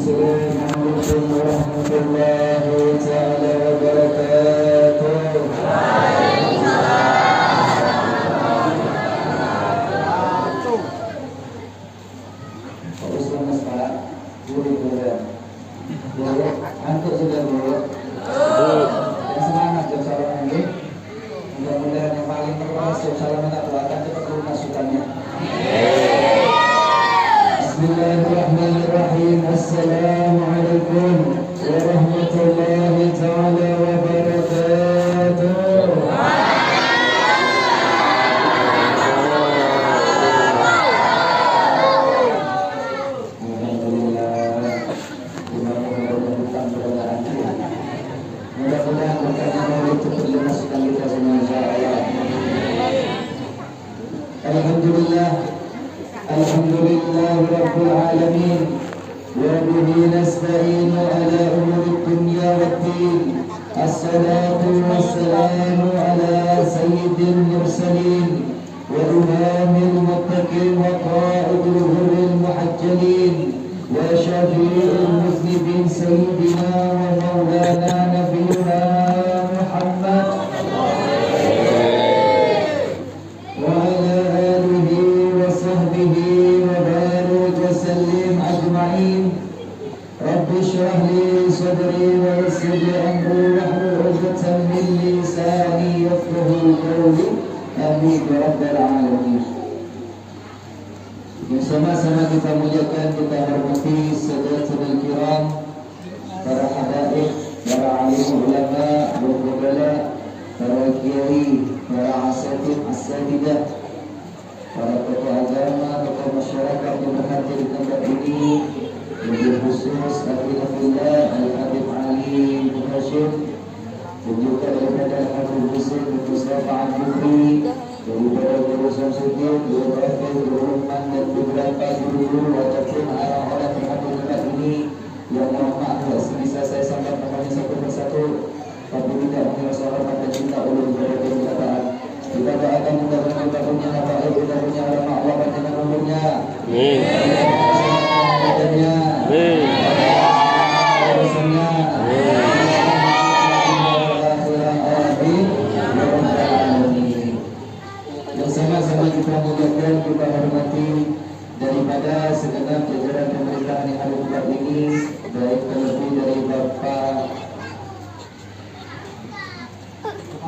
Assalamualaikum warahmatullahi taala wabarakatuh. Antuk sudah dulu. Yang semangat jam salam ini. Mudah-mudahan yang paling pertama jam salam tak doakan cepat turun masukannya. Bismillahirrahmanirrahim. Assalamualaikum warahmatullahi taala wabarakatuh. Mudah-mudahan berkah Maulid cepat dimasukkan kita semua insyaallah. لله رب العالمين وبه نستعين على أمور الدنيا والدين. الصلاة والسلام على سيد المرسلين وإمام المتقين وقائد الغر المحجلين وشفيع المذنبين سيدنا ومولانا نبينا محمد وعلى آله وصحبه وبارك وسلم أجمعين. رب اشرح لي صدري ويسر لي أمري واحلل عقدة من لساني يفقهوا قولي. Amin ya rabbal alamin. Bersama-sama kita muliakan, kita hormati saudara-saudara kiram, para habaib, para alim ulama, para para kiai, para asatidah, para tokoh agama, tokoh masyarakat yang berhadir di tempat ini, lebih khusus Al-Habib Ali Hashim, dan juga daripada Al-Habib Hussein Mustafa Al-Bukri, daripada Guru Samsudin, Guru Rafiq, Guru Rahman, dan beberapa guru-guru ataupun orang-orang yang ada di tempat ini yang mohon maaf bisa saya sampaikan namanya satu persatu, tapi tidak mengira hormat dan cinta ulun kepada kenyataan. Kita doakan mudah-mudahan kita punya habaib, kita punya ulama Allah panjang umurnya. Amin. Amin. Bersama-sama kita muliakan, kita hormati daripada segenap jajaran pemerintahan yang ada di tempat ini, baik terlebih dari Bapak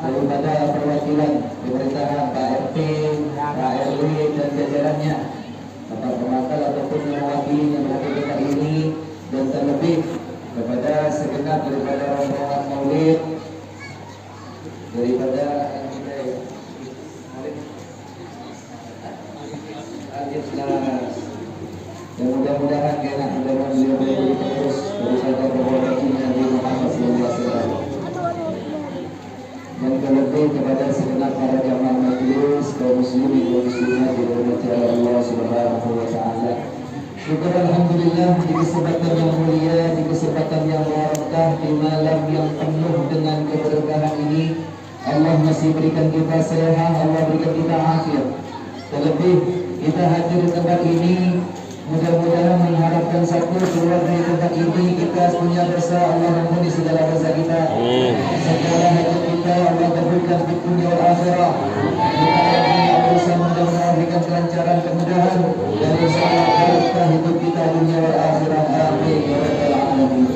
daripada perwakilan pemerintahan Pak RT, Pak RW dan jajarannya, Bapak Pemakal ataupun yang mewakili yang berada di tempat ini, dan terlebih kepada segenap daripada rombongan maulid daripada dan mudah-mudahan kena mudah-mudahan beliau terus berusaha berbahagia Nabi Muhammad SAW. Dan terlebih kepada segenap para jamaah majelis kaum muslimin dan muslimat dirahmati Allah Subhanahu wa taala. Syukur alhamdulillah di kesempatan yang mulia, di kesempatan yang barakah, di malam yang penuh dengan keberkahan ini, Allah masih berikan kita sehat, Allah berikan kita afiat. Terlebih kita hadir di tempat ini, mudah-mudahan mengharapkan satu, keluar dari tempat ini kita punya dosa, Allah ampuni segala dosa kita. Segala hajat kita Allah kabulkan di dunia wal akhirah. Kita punya urusan, mudah-mudahan berikan kelancaran, kemudahan, dan insyaallah berkah hidup kita dunia wal akhirah. Amin ya rabbal alamin.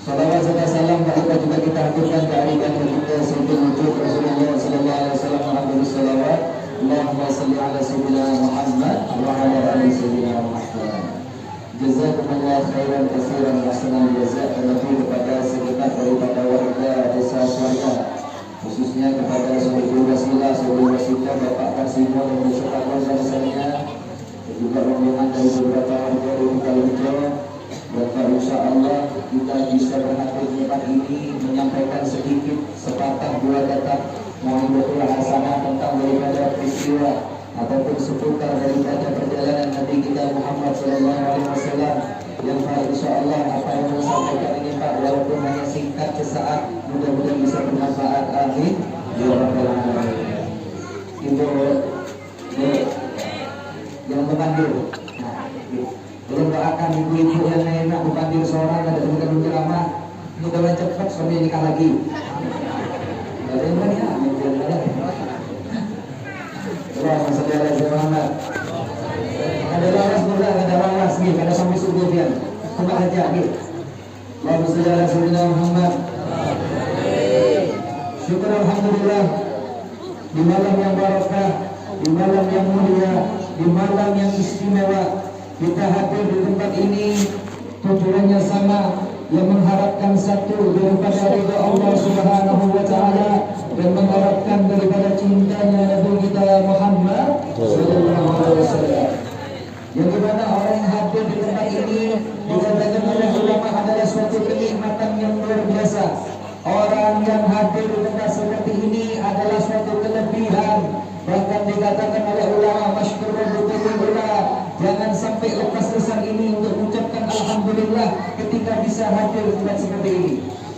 Salawat serta salam bahagia juga kita haturkan kehadiran kita Sayyidul Wujud Rasulullah sallallahu alaihi wasallam. Alhamdulillah salawat Allahumma salli ala sayyidina Muhammad wa ala ali sayyidina Muhammad. Jazakumullah khairan katsiran wa ahsanal jazaa terlebih kepada segenap daripada warga desa Suarga, khususnya kepada Saudara Wasilah, Saudara Wasita, Bapak Karsimo dan beserta keluarga besarnya, dan juga rombongan dari beberapa warga di Kalunjo. Dan insyaallah kita bisa berhadir di tempat ini menyampaikan sedikit sepatah dua kata muhibatul hasanah tentang daripada peristiwa ataupun seputar daripada perjalanan Nabi kita Muhammad SAW, yang insyaallah apa yang saya sampaikan ini Pak, walaupun hanya singkat sesaat, mudah-mudahan bisa bermanfaat. Amin ya rabbal alamin. Ibu yang memanggil, belum doakan ibu-ibu yang enak bukan seorang ada dengan ceramah, mudah-mudahan cepat suami nikah lagi. Ada yang mana ya? Allahumma shalli ala sayyidina Muhammad. Ada laras muda, ada laras nih, ada sampai subuh dia. Coba aja nih. Allahumma shalli ala sayyidina Muhammad. Syukur alhamdulillah di malam yang barakah, di malam yang mulia, di malam yang istimewa. Kita hadir di tempat ini tujuannya sama, yang mengharapkan satu daripada ridha Allah Subhanahu wa taala dan mengharapkan daripada cintanya Nabi kita Muhammad sallallahu alaihi wasallam. Yang dimana orang yang hadir di tempat ini dikatakan oleh ulama adalah suatu kenikmatan yang luar biasa. Orang yang hadir di tempat seperti ini adalah suatu kelebihan. Bahkan dikatakan oleh ulama masyhur alhamdulillah ketika bisa hadir di tempat seperti ini.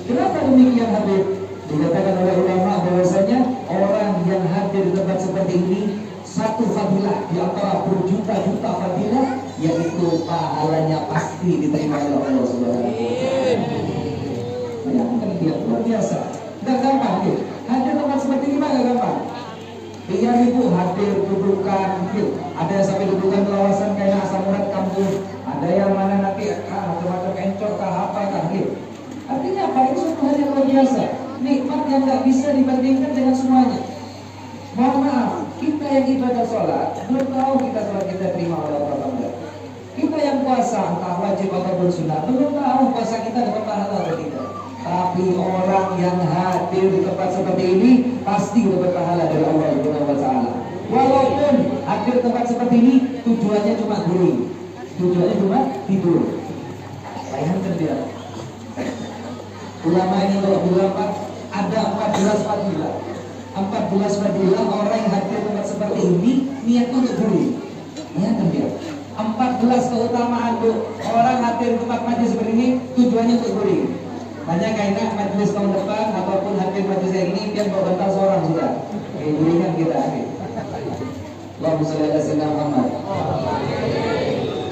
Kenapa demikian Habib? Dikatakan oleh ulama bahwasanya orang yang hadir di tempat seperti ini satu fadilah di antara berjuta-juta fadilah, yaitu pahalanya pasti diterima oleh Allah Subhanahu wa taala. Bayangkan dia luar biasa. Enggak gampang gitu. Hadir tempat seperti ini mah enggak gampang. Iya ibu hadir dudukan gitu. Ada yang sampai dudukan lawasan kayak asam urat kampung. Ada yang mana nanti macam-macam encok kah apa kah gitu. Artinya apa? Itu suatu hal yang luar biasa. Nikmat yang nggak bisa dibandingkan dengan semuanya. Mohon maaf, kita yang ibadah sholat belum tahu kita sholat kita terima oleh Allah atau enggak. Kita yang puasa entah wajib ataupun sunnah belum tahu puasa kita dapat pahala atau tidak. Tapi orang yang hadir di tempat seperti ini pasti dapat pahala dari Allah Subhanahu wa taala. Walaupun hadir di tempat seperti ini tujuannya cuma guling, tujuannya cuma tidur. Bayangkan dia. Ulama ini kalau bilang ada 14 fadilah. 14 fadilah orang yang hadir di tempat seperti ini niat untuk guling. Bayangkan dia. 14 keutamaan tuh orang hadir di tempat majlis seperti ini tujuannya untuk guling. Banyak kayaknya majelis tahun depan ataupun hadir majelis yang ini dia bawa bantal seorang sudah. Gulingan kita. Allahumma shalli ala sayyidina Muhammad.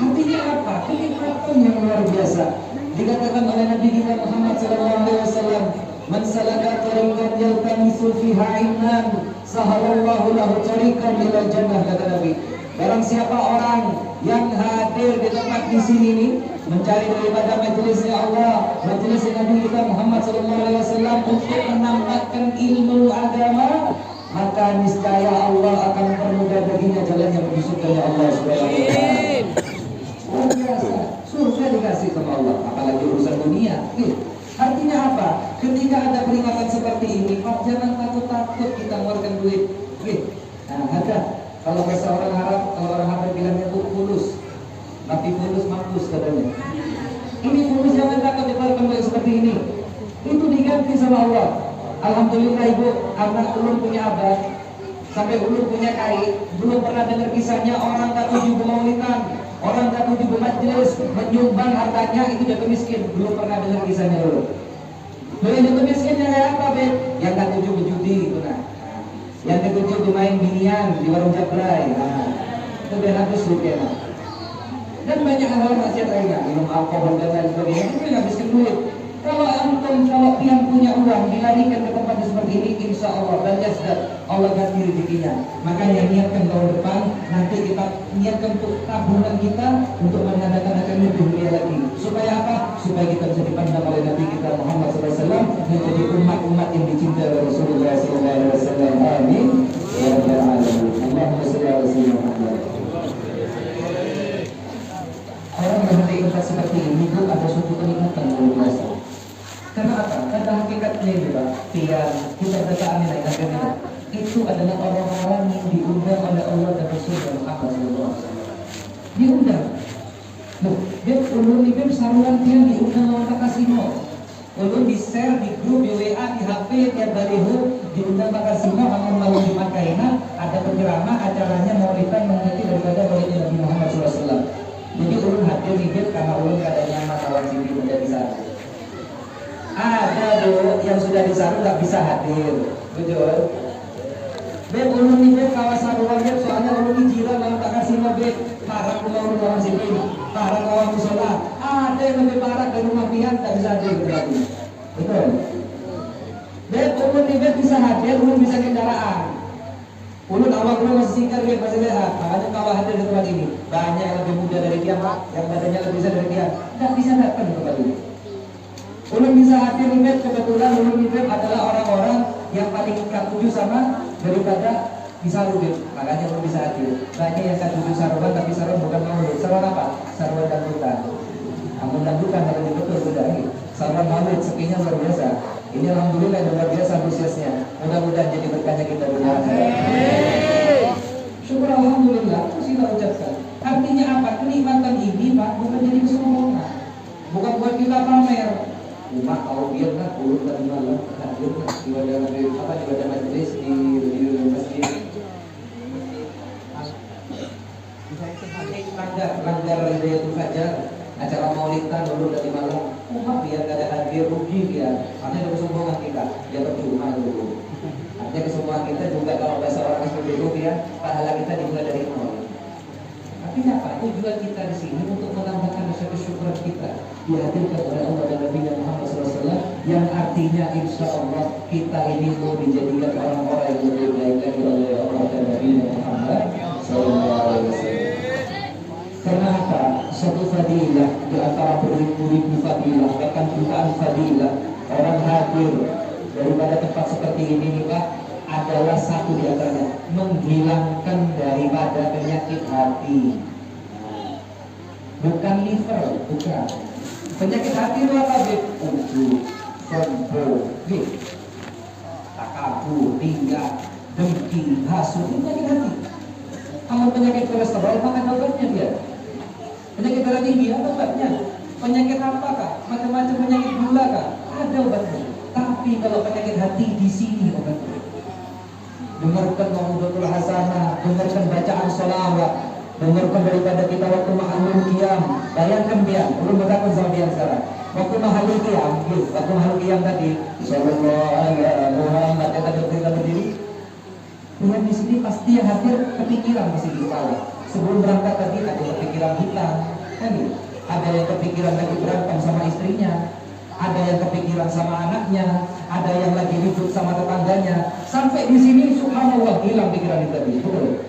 Artinya apa? Kenikmatan yang luar biasa. Dikatakan oleh Nabi kita Muhammad sallallahu alaihi wasallam, "Man salaka tariqan yaltamisu fiha ilman, sahalallahu lahu tariqan ila jannah," kata Nabi. Barang siapa orang yang hadir di tempat di sini nih mencari daripada majelisnya Allah, majelis Nabi kita Muhammad sallallahu alaihi wasallam untuk menambahkan ilmu agama, maka niscaya Allah akan permudah baginya jalan yang menuju surga Allah Subhanahu wa taala. Luar biasa. Surga dikasih sama Allah, apalagi urusan dunia. Artinya apa? Ketika ada peringatan seperti ini, Pak, jangan takut-takut kita mengeluarkan duit. Nah, ada. Kalau bahasa orang Arab, kalau orang Arab bilangnya itu fulus. Tapi fulus mampus katanya. Ini fulus, jangan takut dikeluarkan duit seperti ini. Itu diganti sama Allah. Alhamdulillah ibu, anak ulun punya abah, sampai ulun punya kai, belum pernah dengar kisahnya orang tak tujuh maulidan, orang tak tujuh majelis menyumbang hartanya itu jatuh miskin. Belum pernah dengar kisahnya ulun. Boleh jatuh miskinnya kayak apa, Beb? Yang tak tujuh berjudi gitu nah. Yang ketujuh bermain binian di warung jablay. Nah, itu biar habis duitnya. Dan banyak hal maksiat lainnya, minum alkohol dan lain sebagainya, itu menghabiskan duit. Kalau yang punya uang dilarikan ke tempat seperti ini, insya Allah dan jasad Allah ganti rezekinya. Makanya niatkan tahun depan, nanti kita niatkan untuk tabungan kita untuk mengadakan akan lebih mulia lagi. Supaya apa? Supaya kita bisa dipandang oleh Nabi kita Muhammad SAW menjadi umat-umat yang dicintai oleh Rasulullah SAW. Amin. Ya Rabbal Alamin. Allahumma shalli ala sayyidina Muhammad. Orang yang hadir tempat seperti ini itu ada suatu kenikmatan luar biasa. Karena apa? Karena hakikatnya itu Pak, tiang kita berkata amin amin. Itu adalah orang-orang yang diundang oleh Allah dan Rasulullah Muhammad SAW. Diundang. Loh, dia ulun ini saruan tiang diundang oleh kasino. Ulun di share di grup, di WA, di HP, tiap baliho diundang ke kasino, akan malu di Makaina, ada penceramah, acaranya maulidan mengikuti daripada maulidnya Nabi Muhammad SAW. Jadi ulun hadir di grup karena ulun keadaannya masalah sini udah di sana. Ada do yang sudah disaru nggak bisa hadir, betul? Beb ulun ini kawasan ruangnya soalnya ulun ini jiran kalau tak kasih beb parah rumah orang sini, parah kawan musola. Ada yang lebih parah dari rumah pian tak bisa hadir berarti, betul? Beb ulun ini bisa hadir, ulun bisa kendaraan. Ulun awal ulun masih singkat beb masih sehat, makanya kalau hadir di tempat ini banyak yang lebih muda dari dia, Pak, yang badannya lebih besar dari dia, tak bisa datang ke tempat ini. Ulun bisa hadir ini kebetulan ulun ini adalah orang-orang yang paling katuju sama daripada bisa rubin, makanya ulun bisa hadir. Banyak yang katuju saruan tapi saruan bukan maulid. Saruan apa? Saruan dangdutan. Amun dangdutan kalau betul sudah ini. Saruan maulid sepinya luar biasa. Ini alhamdulillah luar biasa antusiasnya. Mudah-mudahan jadi berkahnya kita dunia akhirat. Syukur alhamdulillah, terus kita ucapkan. Artinya apa? Kenikmatan ini Pak bukan jadi kesombongan, bukan buat kita pamer. Cuma kalau biar kan ulun tadi malam hadir di wadah majelis di masjid. Langgar Hidayatul Fajar, acara maulidan dia rugi dia, artinya kesombongan kita, dia percuma dulu. Artinya kesombongan kita juga kalau bahasa orang seperti itu ya, pahala kita dimulai dari nol. Artinya apa? Tujuan kita di sini untuk menambahkan rasa kesyukuran kita dihadirkan oleh Allah dan Nabi Muhammad SAW, yang artinya insya Allah kita ini mau dijadikan orang-orang yang lebih baik lagi oleh Allah dan Nabi Muhammad SAW. Karena apa? Suatu fadilah di antara beribu-ribu fadilah, bahkan jutaan fadilah orang hadir daripada tempat seperti ini nih Pak, adalah satu di antaranya menghilangkan daripada penyakit hati. Bukan liver, bukan. Penyakit hati itu apa? Ujub, sombong, takabur, tingkah, dengki, hasut, itu penyakit hati. Kalau penyakit kolesterol, makan obatnya dia. Penyakit darah tinggi, apa obatnya? Penyakit apakah? Macam-macam penyakit gula kah? Ada obatnya. Tapi kalau penyakit hati di sini obatnya. Dengarkan mau'izatul hasanah, dengarkan bacaan sholawat, dengarkan daripada kita waktu mahalul qiyam. Bayangkan dia, belum bertakun sama dia sekarang. Waktu mahalul qiyam tadi, sallallahu alaihi Muhammad kata kita berdiri. Dengan di sini pasti yang hadir kepikiran masih di kepala. Sebelum berangkat tadi ada kepikiran hutang, kan? Ada yang kepikiran lagi berantem sama istrinya, ada yang kepikiran sama anaknya, ada yang lagi ribut sama tetangganya. Sampai di sini subhanallah hilang pikiran itu tadi. Betul.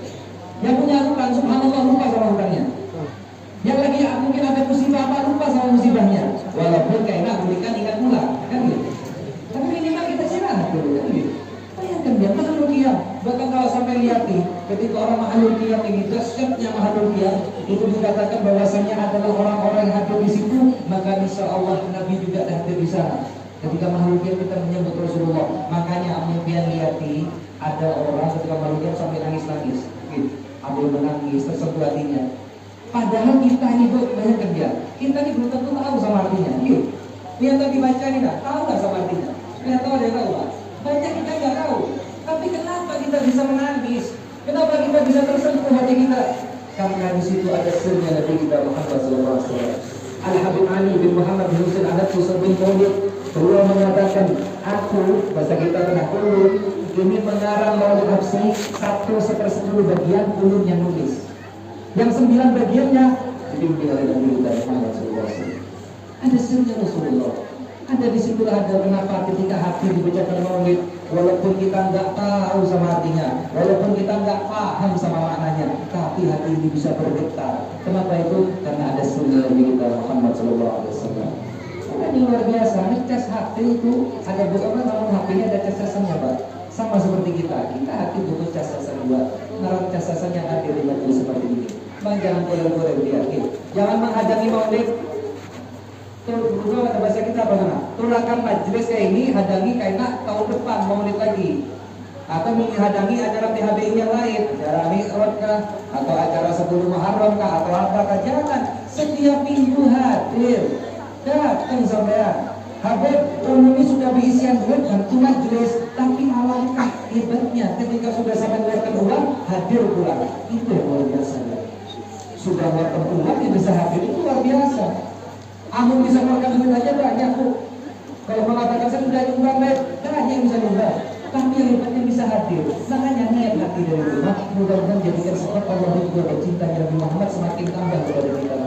Yang punya hutang subhanallah lupa sama hutangnya. Yang lagi mungkin ada musibah apa lupa sama musibahnya. Walaupun kayaknya berikan ingat pula, kan gitu. Tapi minimal kita istirahat dulu, kan gitu. Bayangkan dia mahalul qiyam. Bahkan kalau sampai lihat nih, ketika orang mahalul qiyam ini dahsyatnya mahalul qiyam, itu dikatakan bahwasanya adalah orang-orang yang hadir di situ, maka insya Allah Nabi juga hadir di sana. Ketika mahalul qiyam kita menyebut Rasulullah, makanya kemudian lihat nih, ada orang ketika mahalul qiyam sampai nangis-nangis, gitu. Ambil menangis, tersentuh hatinya. Padahal kita ini bayangkan dia, kita ini belum tentu tahu sama artinya, gitu. Yang tadi baca ini tahu nggak sama artinya? Kita tahu ada yang tahu Pak. Banyak kita nggak tahu. Tapi kenapa kita bisa menangis? Kenapa kita bisa tersentuh hati kita? Karena di situ ada sirnya Nabi kita Muhammad SAW. Al-Habib Ali bin Muhammad bin Husain Al-Husain bin Maulid, beliau mengatakan, aku bahasa kita pernah ulun ini mengarang Maulid Habsyi 1/10 bagian ulun yang nulis. Yang 9 bagiannya dibimbing oleh Nabi kita Muhammad SAW. Ada sirnya Rasulullah. Ada di situ ada kenapa ketika hati dibacakan maulid, walaupun kita nggak tahu sama artinya, walaupun kita nggak paham sama maknanya, tapi hati ini bisa bergetar. Kenapa itu? Karena ada sunnah Nabi kita Muhammad SAW. Ini luar biasa. Ngecas hati itu ada beberapa namun hatinya ada casasannya Pak. Sama seperti kita hati butuh casasan buat narang casasan yang hadir di majelis seperti ini. Bang jangan boleh-boleh dia, jangan menghadangi maulid. Terus ada bahasa kita bagaimana? Tulakan majelis kayak ini, hadangi kayak tahun depan maulid lagi. Atau menghadangi acara PHBI yang lain, acara Mi'raj kah, atau acara 10 Muharram kah, atau apakah? Jangan. Setiap minggu hadir, datang sampean. Habib ini sudah diisian duit dan majelis, tapi alangkah hebatnya ketika sudah sampai keluarkan uang, hadir pulang. Itu yang luar biasa. Sudah keluarkan uang, dia bisa hadir, itu luar biasa. Amun bisa makan duit aja banyak Bu. Kalau mengatakan saya sudah nyumbang banyak yang bisa nyumbang. Tapi yang hebatnya bisa hadir. Makanya niat hati dari rumah, mudah-mudahan jadikan sebab Allah ridho dan cintanya Nabi Muhammad semakin tambah kepada kita.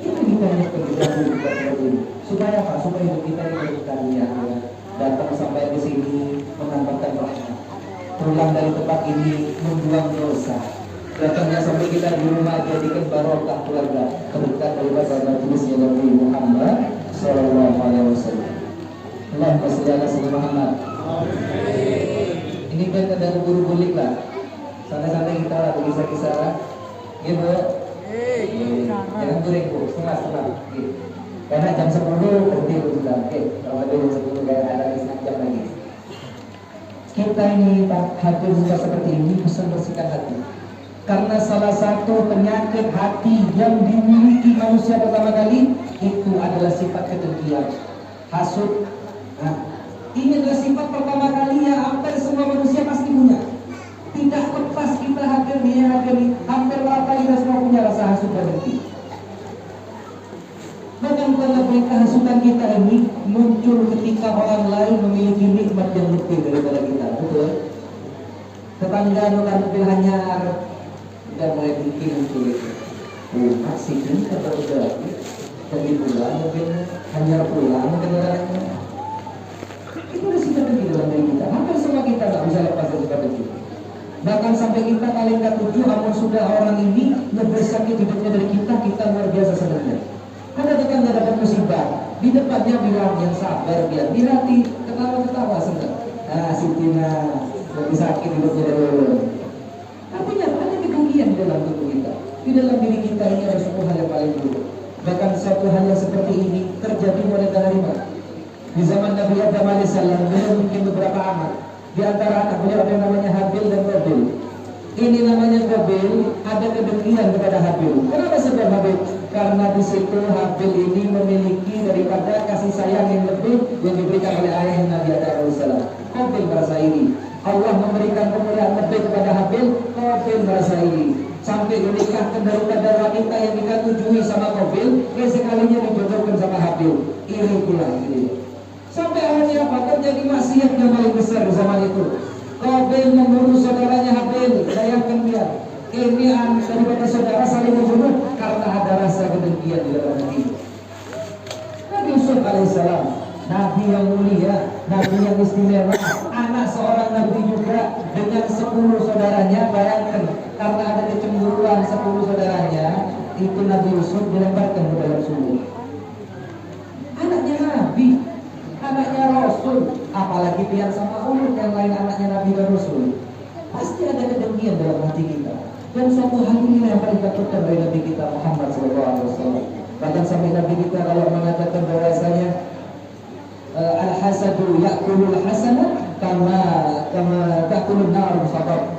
Itu kita hanya berdoa supaya apa? Supaya hidup kita ini berkarunia. Datang sampai ke sini menambahkan rahmat. Pulang dari tempat ini membuang dosa. Datangnya sampai kita di rumah jadikan barokah keluarga berkat daripada majelisnya Nabi Muhammad Sallallahu Alaihi Wasallam. Allahumma sholli ala sayyidina Muhammad. Ini kan ada guru bulik lah. Santai-santai kita lah berkisah-kisah. Gitu. Jangan goreng Bu, setengah-setengah. Karena jam 10 berhenti sudah. Oke, kalau ada jam 10 kayak ada setengah jam lagi. Kita ini hadir juga seperti ini bisa bersihkan hati. Karena salah satu penyakit hati yang dimiliki manusia pertama kali itu adalah sifat kedengkian, hasud. Nah, ini adalah sifat pertama kali yang hampir semua manusia pasti punya. Tidak lepas kita hadir nih, hampir rata kita semua punya rasa hasud dan dengki. Bahkan kalau kehasutan kita ini jika orang lain memiliki nikmat yang lebih daripada kita, betul? Tetangga nukan pilihannya dan mulai bikin sulit. Masih ini kata udah dari bulan mungkin hanya pulang kendaraannya. Itu ada sifat dengki dalam diri kita. Hampir semua kita nggak bisa lepas dari sifat dengki. Bahkan sampai kita kalian ketujuh, namun sudah orang ini lebih sakit hidupnya dari kita luar biasa senangnya. Ada tetangga dapat musibah, di depannya bilang yang sabar biar di hati ketawa-ketawa senang. Nah, Sintina lebih sakit hidupnya dari orang. Artinya ada kedengkian di dalam tubuh kita. Di dalam diri kita ini ada suatu hal yang paling buruk. Bahkan suatu hal yang seperti ini terjadi mulai dari mana? Di zaman Nabi Adam AS, mungkin beberapa amat. Di antara anak beliau ada yang namanya Habil dan Qabil. Ini namanya Qabil, ada kedengkian kepada Habil. Kenapa sebab Habil? Karena di situ Habil ini memiliki daripada kasih sayang yang lebih yang diberikan oleh ayah Nabi Adam AS. Qabil merasa ini. Allah memberikan kemuliaan lebih kepada Habil, Qabil merasa ini. Sampai menikahkan daripada wanita yang kita tujui sama Qabil, sekalinya dijodohkan sama Habil. Iri pula ini. Sampai akhirnya apa? Terjadi maksiat yang paling besar di zaman itu. Qabil membunuh saudaranya Habil. Bayangkan dia. Ini daripada saudara saling membunuh karena ada rasa kedengkian di dalam hati. Nabi Yusuf alaihissalam, Nabi yang mulia, Nabi yang istimewa, anak seorang Nabi juga dengan 10 saudaranya. Bayangkan, karena ada kecemburuan 10 saudaranya, itu Nabi Yusuf dilemparkan ke dalam sumur. Anaknya Nabi, anaknya Rasul, apalagi pian sama Ulul yang lain anaknya Nabi dan Rasul. Pasti ada kedengkian dalam hati kita. Dan suatu hal ini yang paling takutkan dari Nabi kita Muhammad SAW. Bahkan sampai Nabi kita kalau mengatakan bahwasanya al-hasadu ya'kulul hasanah kama ta'kulun nar musaqqab.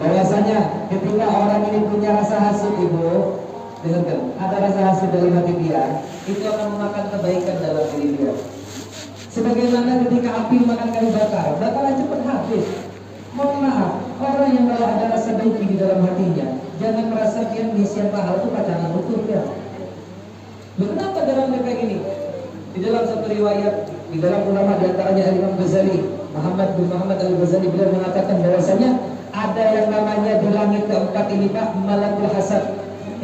Bahwasanya ketika orang ini punya rasa hasud, ibu, dengarkan, ada rasa hasud dalam hati dia, itu akan memakan kebaikan dalam diri dia. Sebagaimana ketika api makan kayu bakar, bakalan cepat habis. Mohon maaf, orang yang kalau ada rasa dengki di dalam hatinya, jangan merasa dia mengisian pahala itu pacangan utuh ya. Kenapa dalam mereka ini? Di dalam satu riwayat, di dalam ulama diantaranya Imam Ghazali, Muhammad bin Muhammad Al-Ghazali, beliau mengatakan bahwasanya ada yang namanya di langit keempat ini Pak, malakul hasad.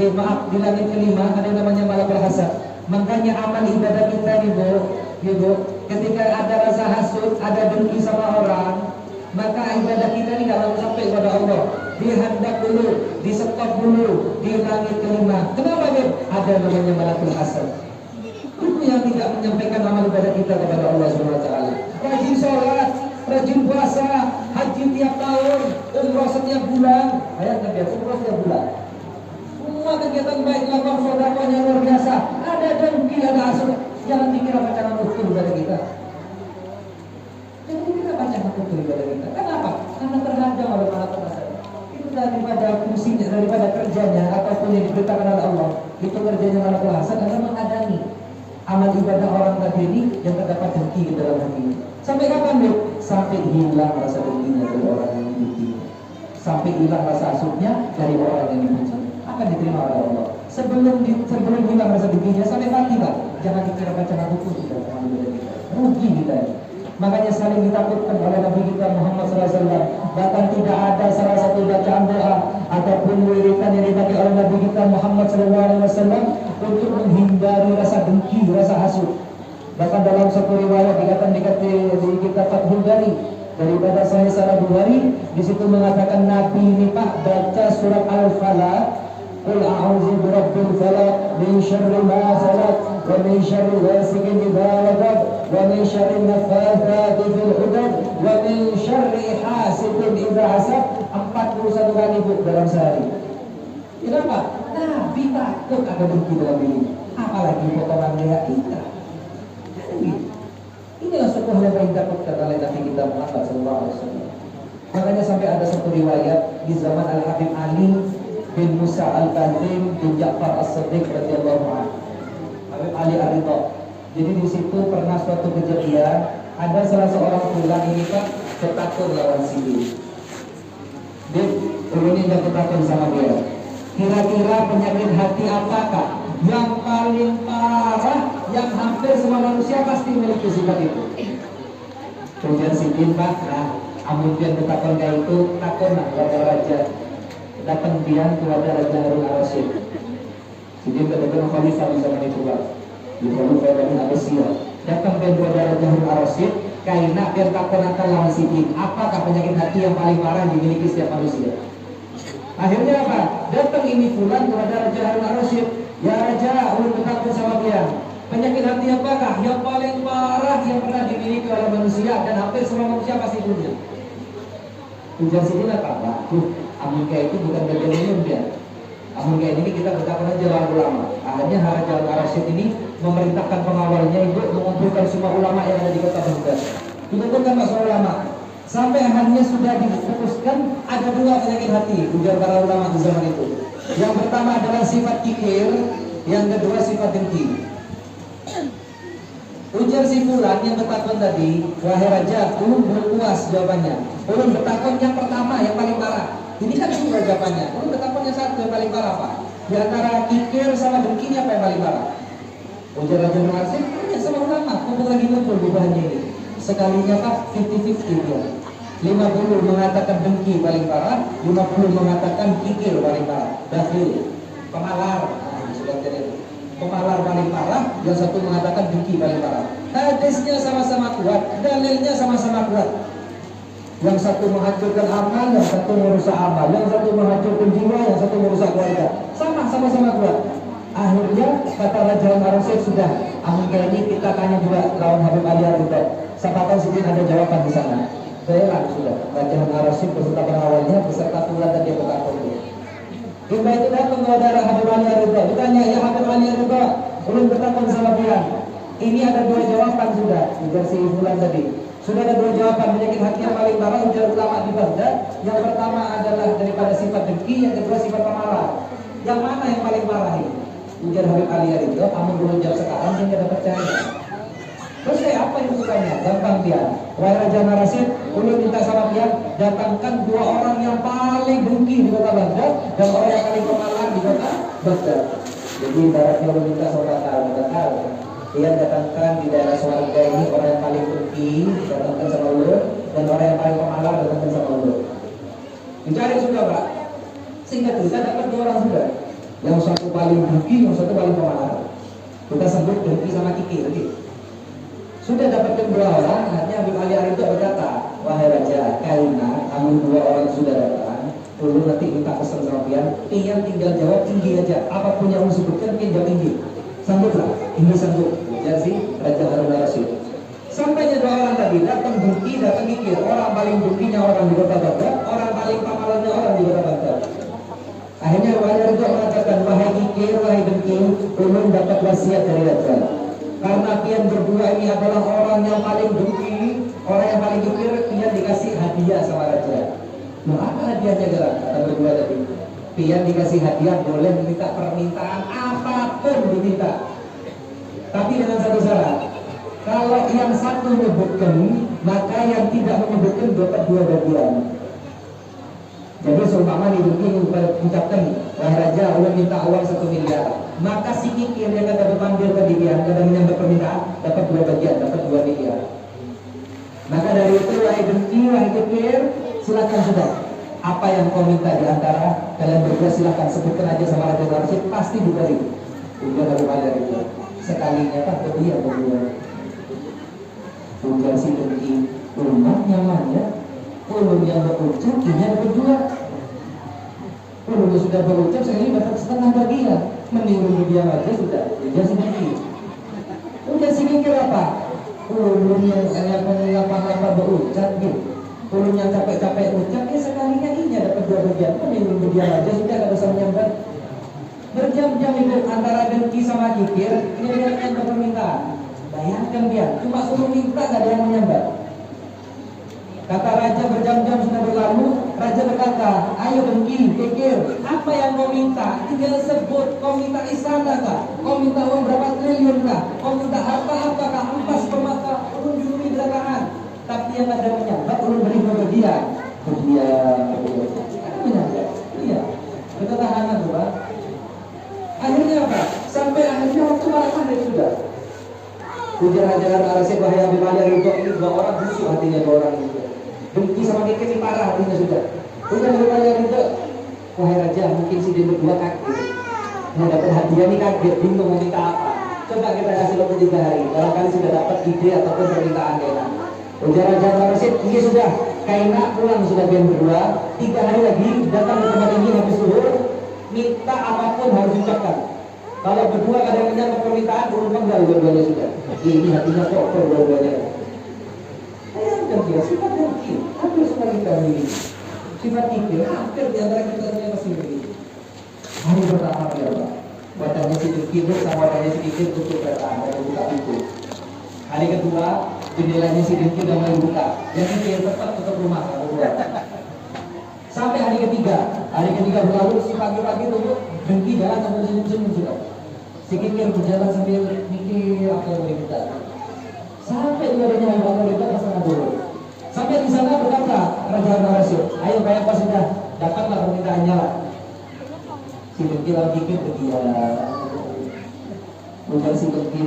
Di langit kelima ada yang namanya malakul hasad. Makanya amal ibadah kita nih Bu, ketika ada rasa hasud, ada dengki sama orang, maka ibadah kita ini dalam sampai kepada Allah dihendak dulu, di-stop dulu di langit kelima. Kenapa Bu? Ada namanya malakul hasad. Itu yang tidak menyampaikan amal ibadah kita kepada Allah SWT. Rajin sholat, rajin puasa, haji tiap tahun, umroh setiap bulan. Bayangkan ya, umroh setiap bulan. Semua kegiatan baik dilakukan sedekahnya luar biasa. Ada dengki, ada hasad. Jangan dikira pacaran utuh ibadah kita. Jangan dikira pacaran utuh ibadah kita. Kenapa? Karena terhadang oleh malaikat hasad. Itu daripada fungsinya, daripada kerjanya ataupun yang diberitakan oleh Allah. Itu kerjanya malaikat hasad adalah menghadangi amal ibadah orang tadi ini yang terdapat dengki di dalam hati. Sampai kapan Bu? Sampai hilang rasa dengkinya dari orang yang dipuji. Sampai hilang rasa hasudnya dari orang yang dipuji. Akan diterima oleh Allah. Sebelum hilang rasa dengkinya sampai mati Pak. Jangan dikira pacaran hukum tidak amal ibadah kita. Rugi kita. Makanya saling ditakutkan oleh Nabi kita Muhammad SAW. Bahkan tidak ada salah satu bacaan doa ataupun wiridan yang dipakai oleh Nabi kita Muhammad SAW untuk menghindari rasa dengki, rasa hasud. Bahkan dalam satu riwayat dikatakan di kitab Fathul Bari daripada Sahih Sahih Bukhari, di situ mengatakan Nabi ini Pak baca surat Al-Falaq, Qul a'udzu birabbil falaq min syarri ma khalaq wa min syarri ghasiqin idza waqab wa min syarri naffathati fil 'uqad wa min syarri hasidin idza hasad. 41 kali Bu dalam sehari. Kenapa? Nabi takut ada dengki dalam diri. Apalagi potongan leher kita. Inilah suatu hal yang paling ditakutkan oleh Nabi kita Muhammad SAW. Makanya sampai ada satu riwayat di zaman Al-Habib Ali bin Musa Al-Qasim bin Ja'far As-Siddiq radhiyallahu anhu. Habib Ali Ar-Ridha. Jadi di situ pernah suatu kejadian, ada salah seorang tulang ini Pak ketakut lawan sini. Dia ini udah ketakut sama dia. Kira-kira penyakit hati apakah yang paling parah yang hampir semua manusia pasti memiliki sifat itu? Ujar Sidin Pak, nah amun pian bertakon kayak itu takon lah kepada raja, datang pian kepada Raja Harun Ar-Rasyid. Sidin betul-betul khalifah di zaman itu Pak, di Khalifah Bani Abbasiyah. Datang pian kepada Raja Harun Ar-Rasyid, kaina pian takon akan lawan Sidin, apakah penyakit hati yang paling parah dimiliki setiap manusia? Akhirnya apa? Datang ini fulan kepada Raja Harun Ar-Rasyid, ya Raja, ulun bertakon sama pian. Penyakit hati apakah yang paling parah yang pernah dimiliki oleh manusia dan hampir semua manusia pasti punya? Ujar Sidin apa? Amun kayak itu bukan bagian umum ya. Amun kayak ini kita bertakon aja lawan ulama. Akhirnya Raja Ar-Rasyid ini memerintahkan pengawalnya untuk mengumpulkan semua ulama yang ada di kota Baghdad. Dikumpulkan masalah ulama. Sampai akhirnya sudah difokuskan ada dua penyakit hati ujar para ulama di zaman itu. Yang pertama adalah sifat kikir, yang kedua sifat dengki. Ujar si fulan yang bertakon tadi, wahai raja, ulun belum puas jawabannya. Ulun bertakon yang pertama yang paling parah. Ini kan dua jawabannya. Ulun bertakon yang satu yang paling parah Pak. Di antara kikir sama dengki apa yang paling parah? Ujar Raja Ar-Rasyid, tanya sama ulama, kumpul lagi ngumpul bubahannya ini. Sekalinya Pak, 50-50 ya. 50 mengatakan dengki paling parah, 50 mengatakan kikir paling parah. Dakhil, pemalar. Nah, sudah jadi. Pemalar paling parah, yang satu mengatakan dengki paling parah. Hadisnya sama-sama kuat, dalilnya sama-sama kuat. Yang satu menghancurkan amal, yang satu merusak amal, yang satu menghancurkan jiwa, yang satu merusak keluarga. Sama-sama kuat. Akhirnya kata Raja Ar-Rasyid sudah, amin kali ini kita tanya juga lawan Habib Ali Ar-Ridha. Siapa tahu sedikit ada jawaban di sana. Saya sudah. Raja Ar-Rasyid beserta pengawalnya beserta tulan dan dia bertakon. Hingga itu datang kepada Habib Ali Ar-Ridha. Ditanya, ya Habib Ali Ar-Ridha, ulun bertakon sama pian. Ini ada dua jawaban sudah. Ujar si fulan tadi. Sudah ada dua jawaban penyakit hati yang paling parah ujar ulama di Baghdad. Yang pertama adalah daripada sifat dengki, yang kedua sifat pemalas. Yang mana yang paling parah ini? Ujar Habib Ali Ar-Ridha, kamu belum jawab sekarang saya tidak percaya. Terus kayak apa yang sukanya? Gampang pian. Wahai Raja Ar-Rasyid, ulun minta sama pian datangkan dua orang yang paling dengki di kota Baghdad dan orang yang paling pemalas di kota Baghdad. Jadi ibaratnya ulun minta saudara pian datangkan di daerah Swarga ini orang yang paling dengki datangkan sama ulun dan orang yang paling pemalas datangkan sama ulun. Dicari sudah Pak. Singkat cerita dapat dua orang sudah. Yang satu paling dengki, yang satu paling pemalas. Kita sebut dengki sama kikir. Sudah dapatkan dua orang, akhirnya Habib Ali Ar-Ridha berkata, wahai Raja, karena kami dua orang sudah datang, dulu nanti minta pesan sama pian tinggal jawab tinggi aja, apapun yang sebutkan pian jawab tinggi. Sangguplah, ini sanggup. Jadi Raja Harun Ar-Rasyid. Sampainya dua orang tadi, datang dengki, datang kikir. Orang paling dengkinya orang di kota Baghdad, orang paling pemalasnya orang di kota Baghdad. Akhirnya Wali Ar-Ridha mengatakan, wahai kikir, wahai dengki, ulun dapat wasiat dari Raja. Karena pian berdua ini adalah orang yang paling dengki, orang yang paling kikir, pian dikasih hadiah sama Raja. Nah, apa hadiahnya gerak? Kata berdua tadi. Pian dikasih hadiah boleh meminta permintaan apapun diminta. Tapi dengan satu syarat. Kalau yang satu menyebutkan, maka yang tidak menyebutkan dapat dua bagian. Jadi seumpama dengki mengucapkan, wahai Raja, ulun minta uang 1 miliar. Maka si kikir yang kata berpanggil ke dia, kata menyambut permintaan, dapat dua bagian, dapat 2 miliar. Maka dari itu, wahai dengki, wahai kikir, silakan sudah. Apa yang kau minta di antara kalian berdua silakan sebutkan aja sama Raja Ar-Rasyid, pasti diberi. Ujar Habib Ali Ar-Ridha. Sekalinya tak berdua berdua. Ujar si dengki, umat nyamannya, ulun yang berucap, ini ada berdua. Ulun sudah berucap, sekali dapat setengah bagian. Mending dia aja sudah. Ujar si dengki. Ujar si kikir apa? Ulun yang apa berucap gitu. Ulun yang capek-capek ucap, ya sekalinya ini dapat 2 bagian. Mending dia aja sudah, gak usah menyambat. Berjam-jam itu antara dengki sama kikir, ini yang berpermintaan. Bayangkan dia, cuma suruh minta gak ada yang menyambat. Kata Raja berjam-jam sudah berlalu, Raja berkata, ayo dengki, kikir, apa yang kau minta? Tinggal sebut, kau minta istana kah? Kau minta uang berapa triliun kah? Kau minta apa-apakah? Empas permata, ulun juri belakangan. Tapi yang ada menyambat, ulun beri kebahagiaan. Ada menyambat? Iya. Ketahanan tuh Pak. Akhirnya apa? Sampai akhirnya waktu malam maghrib sudah. Ujar ajaran Al-Asyid wahai Habib Ali Ridho, ini dua orang busuk hatinya, dua orang itu. Benci sama Kiki ini parah hatinya sudah. Ujar Habib Ali Ridho, wahai raja, mungkin si dia berdua kaget. Mau dapat hadiah nih kaget, bingung mau minta apa. Coba kita kasih waktu 3 hari, barangkali sudah dapat ide ataupun permintaan Kaina. Ujar Raja Al-Asyid, ini sudah Kaina pulang sudah jam 2, 3 hari lagi datang ke tempat ini habis zuhur, minta apapun harus diucapkan. Kalau berdua kadang menyangka permintaan, urut penggal dua-duanya sudah. Ini hatinya kotor dua-duanya. Bayangkan dia, sifat dengki, hampir semua kita memiliki. Sifat kikir, hampir di antara kita semua masih memiliki. Hari pertama ya Pak, badannya si dengki sama badannya si kikir tutup bertahan, dan buka pintu. Hari kedua, jendelanya si dengki udah mulai buka. Yang kikir tetap tutup rumah, kalau keluar. Sampai hari ketiga berlalu, si pagi-pagi tuh dengki jalan sambil senyum-senyum sudah. Si kikir berjalan sambil mikir apa yang boleh kita. Sampai di badannya bangun lebar pasangan dulu. Sampai di sana berkata Raja Al-Asyid, ayo kayak apa sudah dapatlah permintaannya lah. Si dengki lalu kikir berdiam. Ujar si dengki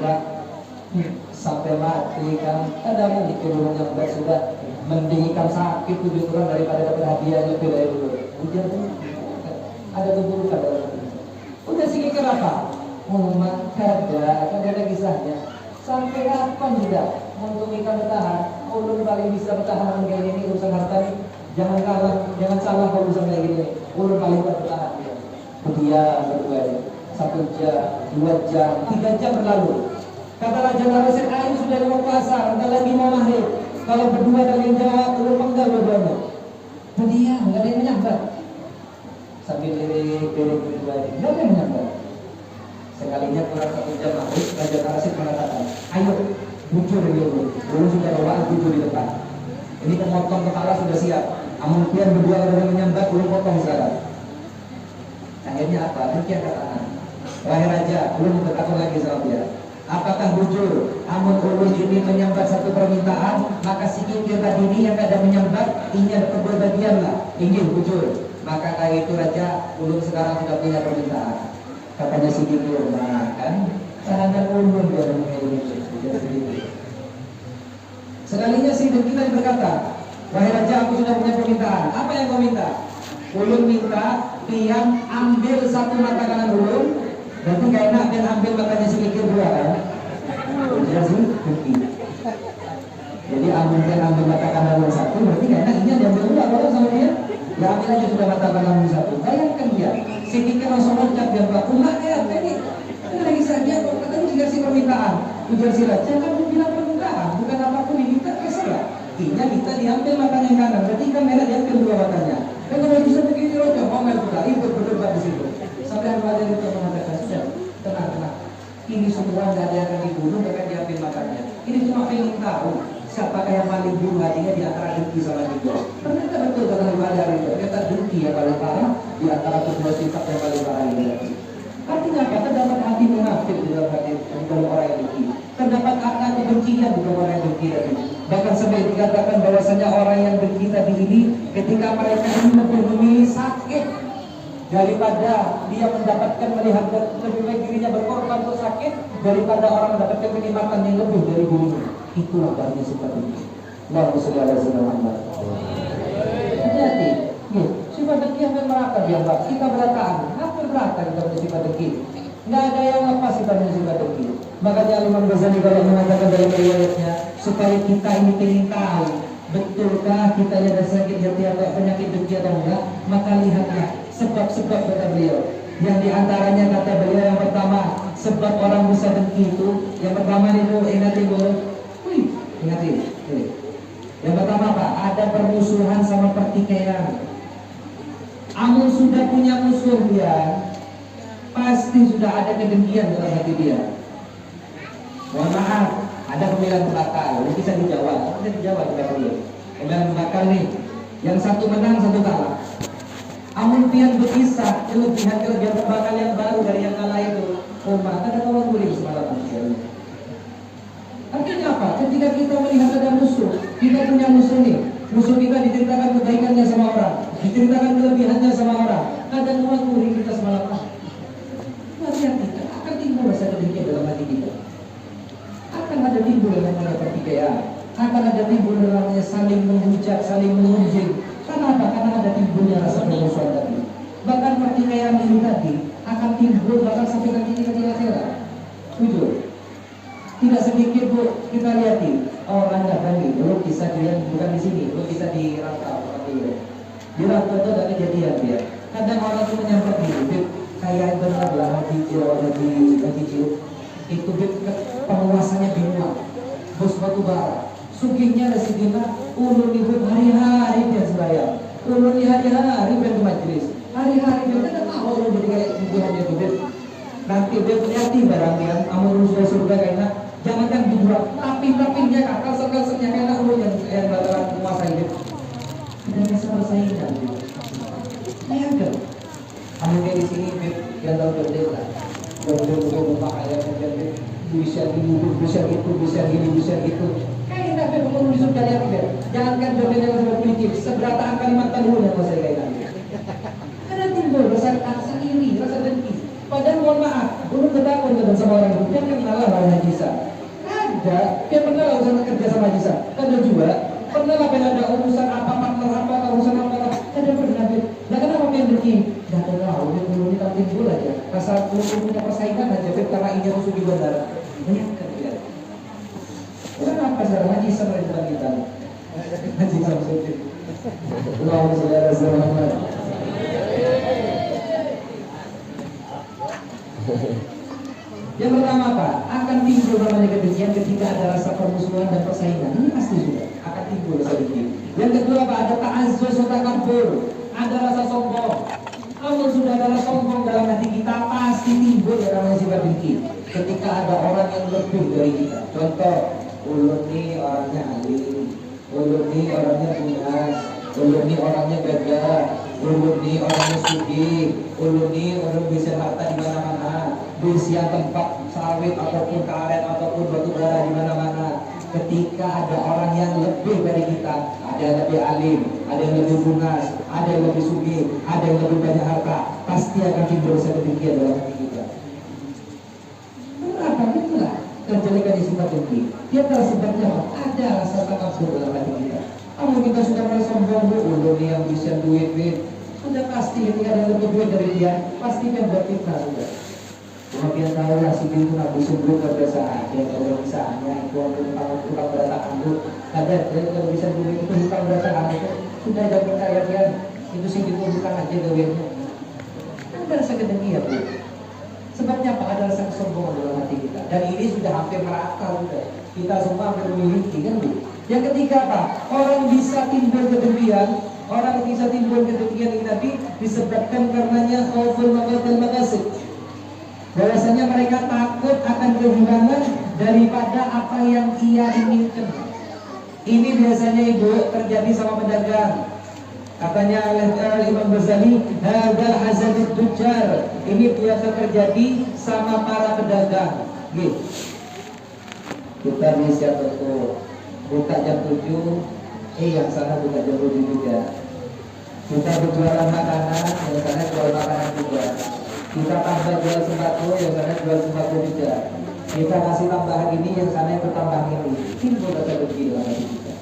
sampai mati kan, kadang di kurungan yang baik sudah mending ikan sakit 7 orang daripada dapat hadiah lebih dari dulu. Ujar ada keburukan dalam hati. Udah si kikir apa? Ada kisahnya. Sampai kapan sudah untuk ikan bertahan? Ulun paling bisa bertahan kayak ini urusan harta nih. Jangan kalah, jangan salah kalau urusan kayak gini. Ulun paling bertahan ya. Kemudian berdua 1 jam, 2 jam, 3 jam berlalu. Kata Raja Al-Asyid, air sudah di pasar, entah lagi mau maghrib. Kalau berdua ada yang jawab, ulun penggal dua-duanya. Kemudian nggak ada yang menyambat. Sambil lirik berdua ini, nggak ada yang menyambat. Sekalinya kurang 1 jam maghrib, Raja Al-Asyid mengatakan, ayo bujur ini ulun sudah bawaan bujur di depan. Ini pemotong kepala sudah siap. Amuntian berdua ada yang menyambat, ulun potong sekarang. Akhirnya apa? Demikian katakan, wahai Raja, ulun bertakut lagi sama dia. Apakah bujur? Amun ulun ini menyambat satu permintaan, maka si kikir tadi ini yang ada menyambat, ini ada berbagian lah. Ingin bujur. Maka kali itu Raja, ulun sekarang sudah punya permintaan. Katanya si kikir, nah kan, tahanan ulun dia mengenai sekalinya si dengki tadi berkata, wahai Raja, aku sudah punya permintaan. Apa yang kau minta? Ulun minta tiang ambil satu mata kanan ulun. Berarti gak enak dia ambil matanya si kikir dua kan? Udah sih dengki. Jadi ambil mata kanan ulun satu, berarti gak enak ini diambil dua kalau sama dia. Ya ambil aja sudah mata kanan ulun satu. Bayangkan dia, si kikir langsung loncat dia bilang, umat ya ini lagi saja kok katanya dikasih permintaan. Ujar si Raja kan bilang permintaan, bukan apapun diminta terserah. Intinya kita diambil matanya yang kanan, berarti kan merah diambil dua matanya. Dan kalau bisa begini Raja, ngomel pula, ribut berdebat di situ. Sampai Raja itu mengatakan, sudah tenang. Ini semua nggak ada yang akan dibunuh, nggak akan diambil matanya. Ini cuma pengen tahu siapakah yang paling bunuh hatinya di antara dengki sama ridho. Ternyata betul kata Raja itu, ternyata dengki yang paling parah di antara kedua sifat yang paling parah ini. Artinya apa? Terdapat hati munafik di dalam hati dalam orang yang dengki. Terdapat hati kebencian di dalam orang yang dengki tadi. Bahkan sampai dikatakan bahwasanya orang yang dengki tadi ini, ketika mereka ini lebih memilih sakit daripada dia mendapatkan melihat lebih baik dirinya berkorban untuk sakit daripada orang mendapatkan kenikmatan yang lebih dari dirinya. Itulah bahaya sifat ini. Allahumma sholli ala sayyidina Muhammad. Hati-hati. Sifat dengki hampir merata dianggap. Kita berataan, hampir merata kita punya sifat dengki. Nggak ada yang lepas kita punya sifat dengki. Makanya Imam Ghazali kalau mengatakan dalam riwayatnya, supaya kita ini ingin tahu betulkah kita ada sakit hati atau penyakit dengki atau enggak, maka lihatlah sebab-sebab kata beliau. Yang diantaranya kata beliau yang pertama, sebab orang bisa dengki itu, yang pertama itu ingatin dulu. Ingatin. Yang pertama apa? Ada permusuhan sama pertikaian. Amun sudah punya musuh dia, pasti sudah ada kedengkian dalam hati dia. Mohon maaf, ada pemilihan belakang, ini bisa dijawab. Bisa dijawab kita beliau. Pemilihan belakang nih, yang satu menang, satu kalah. Amun pian berkisah kelebihan terbakar yang baru dari yang kalah itu, maka ada kawan guling semalam. Artinya apa? Ketika kita melihat ada musuh, kita punya musuh nih. Musuh kita diceritakan kebaikannya sama orang, diceritakan kelebihannya sama orang. Kadang kawan guling kita semalam. Hati-hati, akan timbul rasa kedengkian dalam hati kita. Akan ada yang namanya pertikaian, akan ada timbul yang namanya saling menghujat, saling mengunjing. Kenapa? Karena ada timbulnya rasa permusuhan tadi. Bahkan pertikaian ini tadi akan timbul bahkan sampai nanti di akhirat. Jujur, tidak sedikit bu kita lihatin orang datangi dulu kisah dia bukan di sini, dulu kisah di Rantau. Di Rantau itu ada kejadian dia. Kadang orang itu menyamper diri, kayak benar lah haji itu penguasanya bingung, bos batu bara, sugihnya residina, ulun ibu hari-hari dia sembahyang, ulun hari-hari dia ke majelis, hari-hari dia tidak mau ulun jadi kayak tujuannya itu. Nanti dia lihat barang yang amun sudah surga karena jangan dijual, tapi dia kakak sekal-sekalnya karena ulun yang bakalan menguasai dia. Tidak bisa bersaing kan? Bayangkan, kamu di sini yang tahu berdua, berdua rumah ayam yang bisa gini, bisa gitu. Kayak tidak perlu disuruh dari apa? Jangankan jodohnya yang politik, seberapa angka 5 tahun yang masa kayak tadi. Karena timbul rasa iri, rasa dengki. Padahal mohon maaf, belum bertakun dengan sama orang itu, dia kenal lah lawan Hajisa. Ada, dia pernah lah urusan kerja sama Hajisa. Ada juga, pernah lah ada urusan apa, partner apa, urusan apa, ada pernah. Nah kenapa main dengki? Gak tahu, dia belum kita timbul aja. Rasa belum punya persaingan aja, karena ini musuh di bandara. Banyak kerja. Kenapa saudara Hajisa melakukan kita? Hajisa maksudnya. Allahumma sholli ala sayyidina Muhammad. Yang pertama apa? Akan timbul namanya kebencian ketika ada rasa permusuhan dan persaingan. Ini pasti sudah akan timbul rasa dengki. Yang kedua apa? Ada ta'azzuz atau takabur. Ada rasa sombong. Kalau sudah ada rasa sombong dalam hati kita pasti timbul yang namanya sifat dengki. Ketika ada orang yang lebih dari kita. Contoh, ulun ini orangnya alim, ulun ini orangnya punas, ulun ini orangnya gagah, ulun ini orangnya sugih, ulun ini orang bisa harta di mana-mana. Bersihan tempat sawit ataupun karet ataupun batu bara di mana-mana. Ketika ada orang yang lebih dari kita, ada yang lebih alim, ada yang lebih lunas, ada yang lebih sugih, ada yang lebih banyak harta, pasti akan timbul rasa dengki dalam hati kita. Kenapa? Itulah kejelekan di sifat dengki. Dia tersebabnya ada rasa takabur dalam hati kita. Kalau kita sudah merasa sombong, ulun yang bisa duit, sudah pasti ketika ada yang lebih duit dari dia, pasti dia berfitnah sudah. Kemudian tahu lah si itu nabi sebelum kebiasaan dia kebiasaannya itu tukang berataan itu ada dia kalau bisa dulu itu tukang berataan itu sudah ada kekayaan itu si itu bukan aja gawirnya ada rasa kedengki ya bu. Sebabnya apa? Ada rasa kesombongan dalam hati kita dan ini sudah hampir merata sudah kita semua memiliki kan bu. Yang ketiga apa? Orang bisa timbul kedengkian, orang bisa timbul kedengkian ini tadi disebabkan karenanya khauful makasih. Bahwasanya mereka takut akan kehilangan daripada apa yang ia inginkan. Ini biasanya ibu terjadi sama pedagang. Katanya Imam Ghazali, hadal hazadut tujar. Ini biasa terjadi sama para pedagang. Gitu. Kita bisa buka jam 7, yang sana buka jam 7 juga. Kita berjualan makanan, yang sana jual makanan juga. Kita tambah jual sembako, yang sana jual sembako juga. Kita kasih tambahan ini, yang sana yang bertambah ini. Timbul rasa dengki dalam hati kita.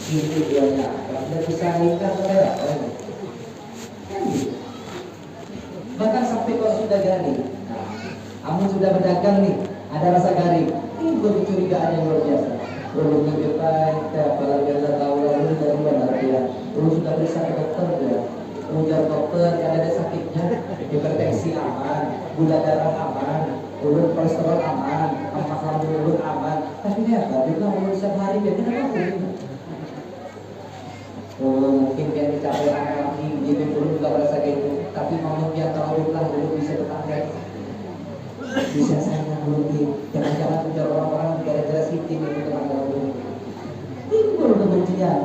Ini duanya, tidak bisa ingkar mereka. Bahkan sampai kalau sudah garing, kamu sudah berdagang nih, ada rasa garing. Timbul kecurigaan yang luar biasa. Belum menjumpai, apalagi tahu lalu dari mana dia. Belum sudah periksa ke dokter dia. Ujar dokter, ada sakitnya, hipertensi aman, gula darah aman, urut kolesterol aman, lemak lambung urut aman. Tapi dia apa? Dia bilang urut setiap hari dia tidak tahu. Mungkin dia dicapai lagi, dia belum juga merasa kayak itu. Tapi mau dia tahu lah, belum bisa tetangga. Bisa saya belum. Jangan-jangan ujar orang-orang gara-gara sitin itu tetangga belum. Timbul kebencian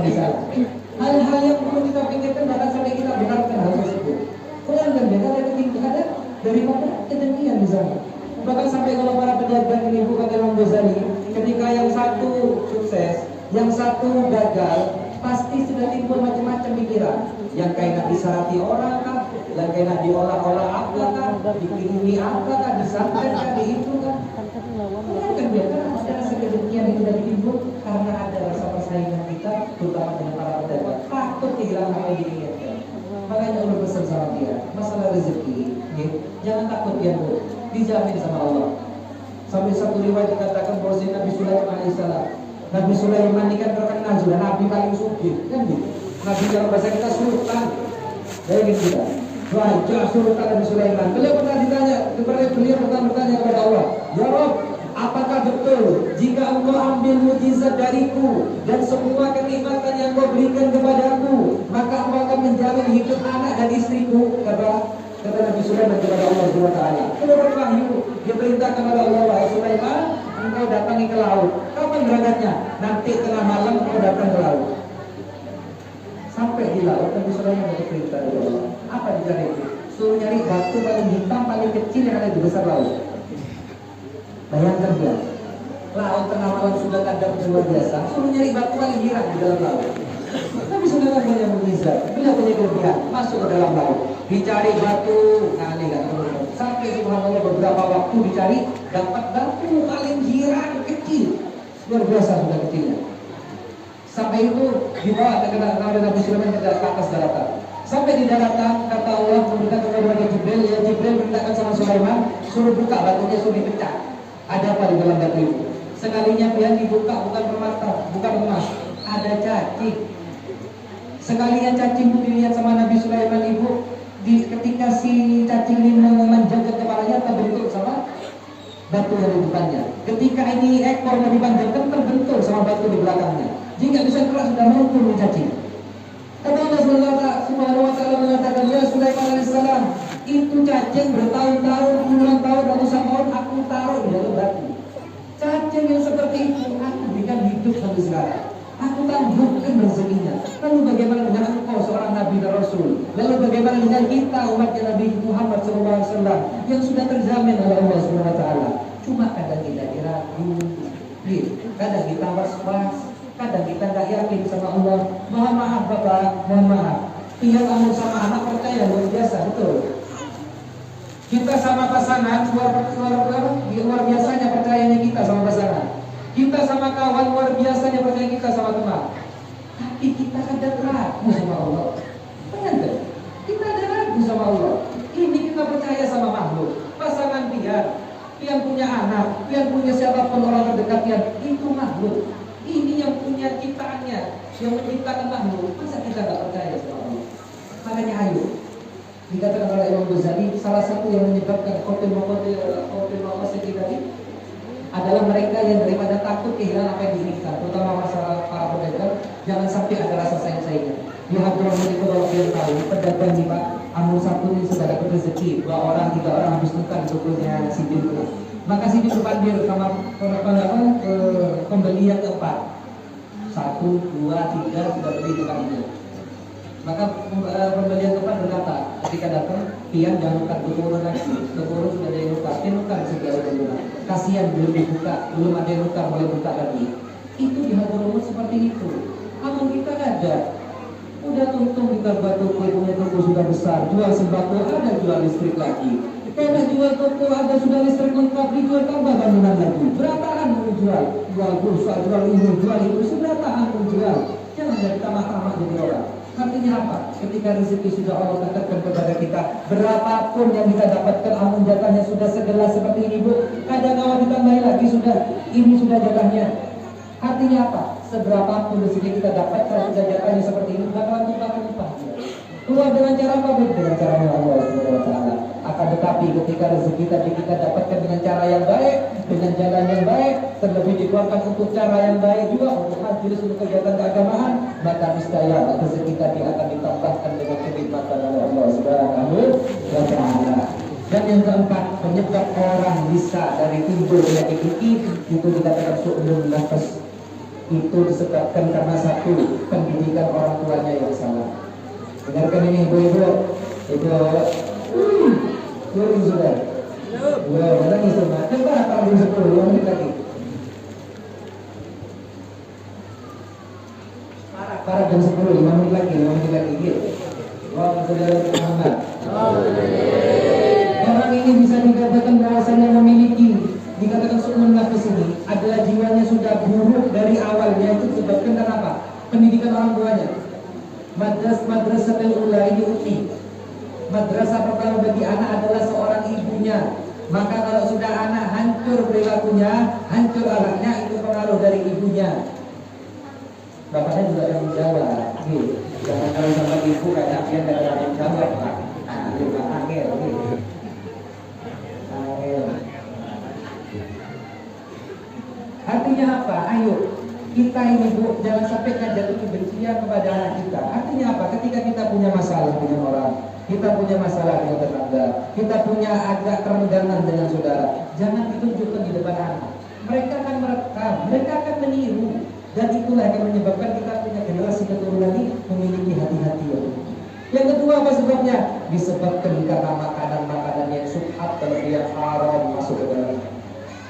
di sana. Hal-hal yang perlu kita pikirkan bahkan sampai kita benarkan hal tersebut. Bayangkan beda ada ketinggalan daripada kedengkian di sana. Bahkan sampai kalau para pedagang ini bukan Imam Ghazali, ketika yang satu sukses, yang satu gagal, pasti sudah timbul macam-macam pikiran. Yang kayak disarati orang kah, yang kayak diolah-olah apa kah, dikirimi apa kah, disantet kah, di itu kah. Kan dia kan ada rasa kedengkian itu dari timbul karena ada rasa persaingan kita terutama dengan para pedagang. Takut kehilangan apa yang diinginkan. Makanya Allah pesan sama dia, masalah rezeki, ya, jangan takut dia Bu, dijamin sama Allah. Sampai satu riwayat dikatakan bahwa Nabi Sulaiman alaihissalam, Nabi Sulaiman ini kan terkenal sudah Nabi paling sugih, kan gitu. Nabi dalam bahasa kita sultan, kayak gitu kita. Raja Sultan Nabi Sulaiman. Beliau pernah ditanya, beliau pernah bertanya kepada Allah, ya Rabb, apakah betul jika Engkau ambil mukjizat dariku dan semua kenikmatan yang Engkau berikan kepadaku, maka Engkau akan menjamin hidup anak dan istriku? Kata Nabi Sulaiman kepada Allah SWT. Keluar wahyu, dia perintahkan kepada Allah, wahai Sulaiman, engkau datangi ke laut. Kapan berangkatnya? Nanti tengah malam engkau datang ke laut. Sampai di laut, Nabi Sulaiman ada perintah dari Allah. Apa dicari? Suruh nyari batu paling hitam, paling kecil yang ada di dasar laut. Bayangkan dia, laut tengah malam sudah kadang luar biasa, suruh nyari batu paling hirang di dalam laut. Tapi Sulaiman punya mukjizat, dia punya kelebihan, masuk ke dalam laut, dicari batu, sampai subhanallah beberapa waktu dicari, dapat batu paling hirang kecil, luar biasa sudah kecilnya. Sampai itu dibawa oleh Nabi Sulaiman ke atas daratan. Sampai di daratan, kata Allah memberikan kepada Jibril, ya Jibril mintakan sama Sulaiman, suruh buka batunya, suruh dipecah. Ada apa di dalam batu itu? Sekalinya dia dibuka bukan permata, bukan emas, ada cacing. Sekalinya cacing itu dilihat sama Nabi Sulaiman ibu, ketika si cacing ini memanjangkan kepalanya terbentur sama batu yang di depannya. Ketika ini ekornya dipanjangkan terbentur sama batu di belakangnya. Jika bisa keras sudah melengkung di cacing. Kata Allah Subhanahu wa Ta'ala mengatakan, ya Sulaiman alaihissalam, itu cacing bertahun-tahun, puluhan tahun, ratusan tahun aku taruh di dalam batu. Cacing yang seperti itu aku berikan hidup sampai sekarang. Aku tangguhkan rezekinya. Lalu bagaimana dengan engkau seorang Nabi dan Rasul? Lalu bagaimana dengan kita umatnya Nabi Muhammad SAW yang sudah terjamin oleh Allah Subhanahu wa Ta'ala? Cuma kadang kita diragu, kadang kita was-was, kadang kita nggak yakin sama Allah. Mohon maaf Bapak, mohon maaf. Tinggal kamu sama anak percaya luar biasa, betul. Kita sama pasangan luar biasanya percayanya kita sama pasangan. Kita sama kawan luar biasanya percaya kita sama teman. Tapi kita ada ragu sama Allah. Benar? Kita ada ragu sama Allah. Ini kita percaya sama makhluk. Pasangan pian punya anak, pian punya siapapun orang terdekat pian, itu makhluk. Ini yang punya ciptaannya, yang menciptakan makhluk. Masa kita tidak percaya sama Allah? Makanya ayo, dikatakan oleh Imam Ghazali, salah satu yang menyebabkan khotimah tadi adalah mereka yang daripada takut kehilangan apa yang diinginkan, terutama masalah para pedagang, jangan sampai ada rasa sayang-sayangnya. Di Hadramut itu kalau kalian tahu, pedagang nih Pak, Amul satu ini sudah dapat rezeki, 2 orang, 3 orang habis tukar tokonya si Bintu. Maka si Bintu panggil sama pembeli yang keempat, 1, 2, 3 sudah beli tukar itu. Maka pembeli yang keempat berkata, ketika datang, pian jangan tukar turun lagi, turun sudah ada yang tukar, tukar segala dulu. Kasihan belum dibuka, belum ada yang tukar, boleh buka lagi. Itu di Hadramut seperti itu. Namun kita ada. Udah tuntung kita buat toko, punya toko sudah besar, jual sembako ada, jual listrik lagi. Karena jual toko ada, sudah listrik lengkap, dijual tambah bangunan lagi. Berataan mau jual, jual pulsa, jual ini, seberataan mau jual. Jangan jadi tamak-tamak jadi orang. Artinya apa? Ketika rezeki sudah Allah katakan kepada kita, berapapun yang kita dapatkan, amun jatahnya sudah segelas seperti ini Bu, kadang awal ditambahi lagi sudah, ini sudah jatahnya. Artinya apa? Seberapapun rezeki kita dapatkan sudah jatahnya seperti ini, bakalan limpah. Keluar dengan cara apa? Dengan cara Allah Subhanahu wa Ta'ala. Akan tetapi ketika rezeki tadi kita dapatkan dengan cara yang baik, dengan jalan yang baik, terlebih dikeluarkan untuk cara yang baik juga untuk majelis, untuk kegiatan keagamaan, maka niscaya rezeki tadi akan ditambahkan dengan kenikmatan oleh Allah Subhanahu wa Ta'ala. Dan yang keempat, penyebab orang bisa dari timbul penyakit itu dikatakan su'lun nafas. Itu disebabkan karena satu, pendidikan orang tuanya yang salah. Dengarkan ini ibu-ibu, turun sudah. Ya, mana nih semua? Coba kalau di 10 menit lagi. Para jam 10, 5 menit lagi, 5 menit lagi. Gitu. Wah, saudara Muhammad. Orang ini bisa dikatakan bahwasanya memiliki, dikatakan Madrasah pertama bagi anak adalah seorang ibunya. Maka kalau sudah anak hancur perilakunya, hancur akhlaknya, itu pengaruh dari ibunya. Bapaknya juga yang menjawab, jangan kalau sama ibu kayak dia tidak ada yang jawab, Pak. Juga angel, angel. Artinya apa? Ayo kita ini Bu, jangan sampai jatuh kebencian kepada anak kita. Artinya apa? Ketika kita punya masalah dengan orang, kita punya masalah dengan tetangga, kita punya agak kerenggangan dengan saudara, jangan ditunjukkan di depan anak. Mereka akan merekam, mereka akan meniru, dan itulah yang menyebabkan kita punya generasi keturunan ini memiliki hati-hati ya. Yang kedua apa sebabnya? Disebabkan karena makanan-makanan yang subhat dan yang haram masuk ke dalam.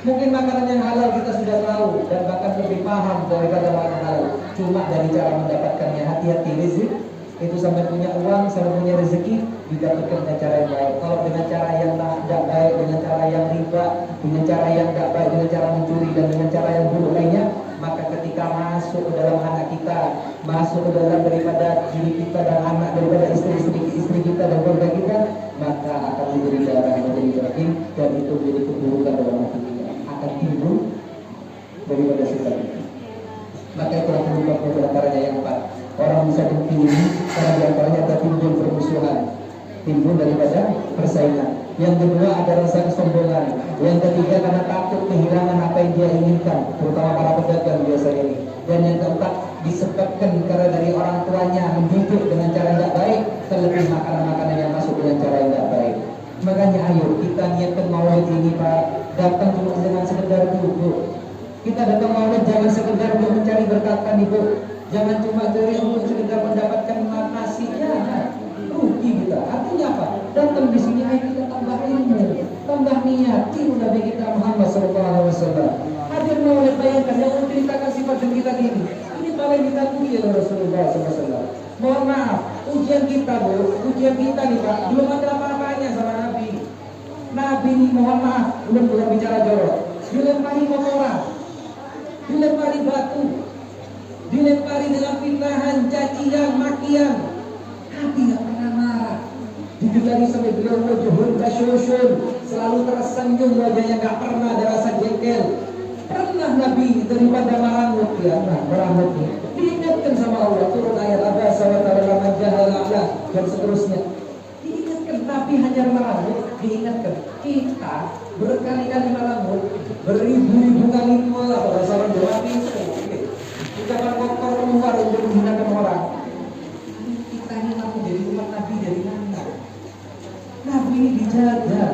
Mungkin makanan yang halal kita sudah tahu dan bahkan lebih paham daripada makanan halal. Cuma dari cara mendapatkannya, hati-hati rezeki. Itu sampai punya uang, sampai punya rezeki, didapatkan dengan cara yang baik. Kalau dengan cara yang tidak baik, dengan cara yang riba, dengan cara yang tidak baik, dengan cara mencuri dan dengan cara yang buruk lainnya, maka ketika masuk ke dalam anak kita, masuk ke dalam daripada diri kita dan anak, daripada istri kita dan keluarga kita, maka akan menjadi darah, menjadi daging, dan itu menjadi keburukan dalam hati kita, akan timbul daripada sifat itu. Maka itulah penyebabnya diantaranya yang empat. Orang bisa dipilih karena diantaranya ada timbul permusuhan, timbul daripada persaingan. Yang kedua ada rasa kesombongan. Yang ketiga karena takut kehilangan apa yang dia inginkan, terutama para pedagang biasanya ini. Dan yang keempat disebabkan karena dari orang tuanya mendidik dengan cara yang tidak baik, terlebih makanan-makanan yang masuk dengan cara yang tidak baik. Makanya ayo kita niatkan maulid ini Pak, datang cuma dengan sekedar duduk. Kita datang maulid jangan sekedar untuk mencari berkat kan Ibu. Jangan cuma dari untuk sekedar mendapatkan nasinya, rugi kita. Artinya apa? Datang di sini ayo kita tambah ilmu, tambah niat. Tiru Nabi kita Muhammad SAW. Hadir maulid, bayangkan yang menceritakan sifat diri kita ini. Ini paling ditakui oleh Rasulullah SAW. Mohon maaf, ujian kita Bu, ujian kita nih Pak, belum ada apa-apanya sama Nabi. Nabi ini mohon maaf, belum bicara jorok, dilempari kotoran, dilempari batu, dilempari dengan fitnahan, cacian, makian. Nabi tidak pernah marah. Digelari sampai beliau wajhun kasyushun, selalu tersenyum wajahnya, nggak pernah ada rasa jengkel. Pernah Nabi daripada marangut ya, marangut diingatkan sama Allah, turun ayat abasa wa tawalla jahala dan seterusnya. Diingatkan Nabi hanya marangut, diingatkan. Kita berkali-kali marangut, beribu-ribu kali pula bahasa orang Jawa itu. Ucapan kotor keluar untuk menggunakan orang. Kita ini mampu jadi umat Nabi dari mana? Nabi ini dijaga.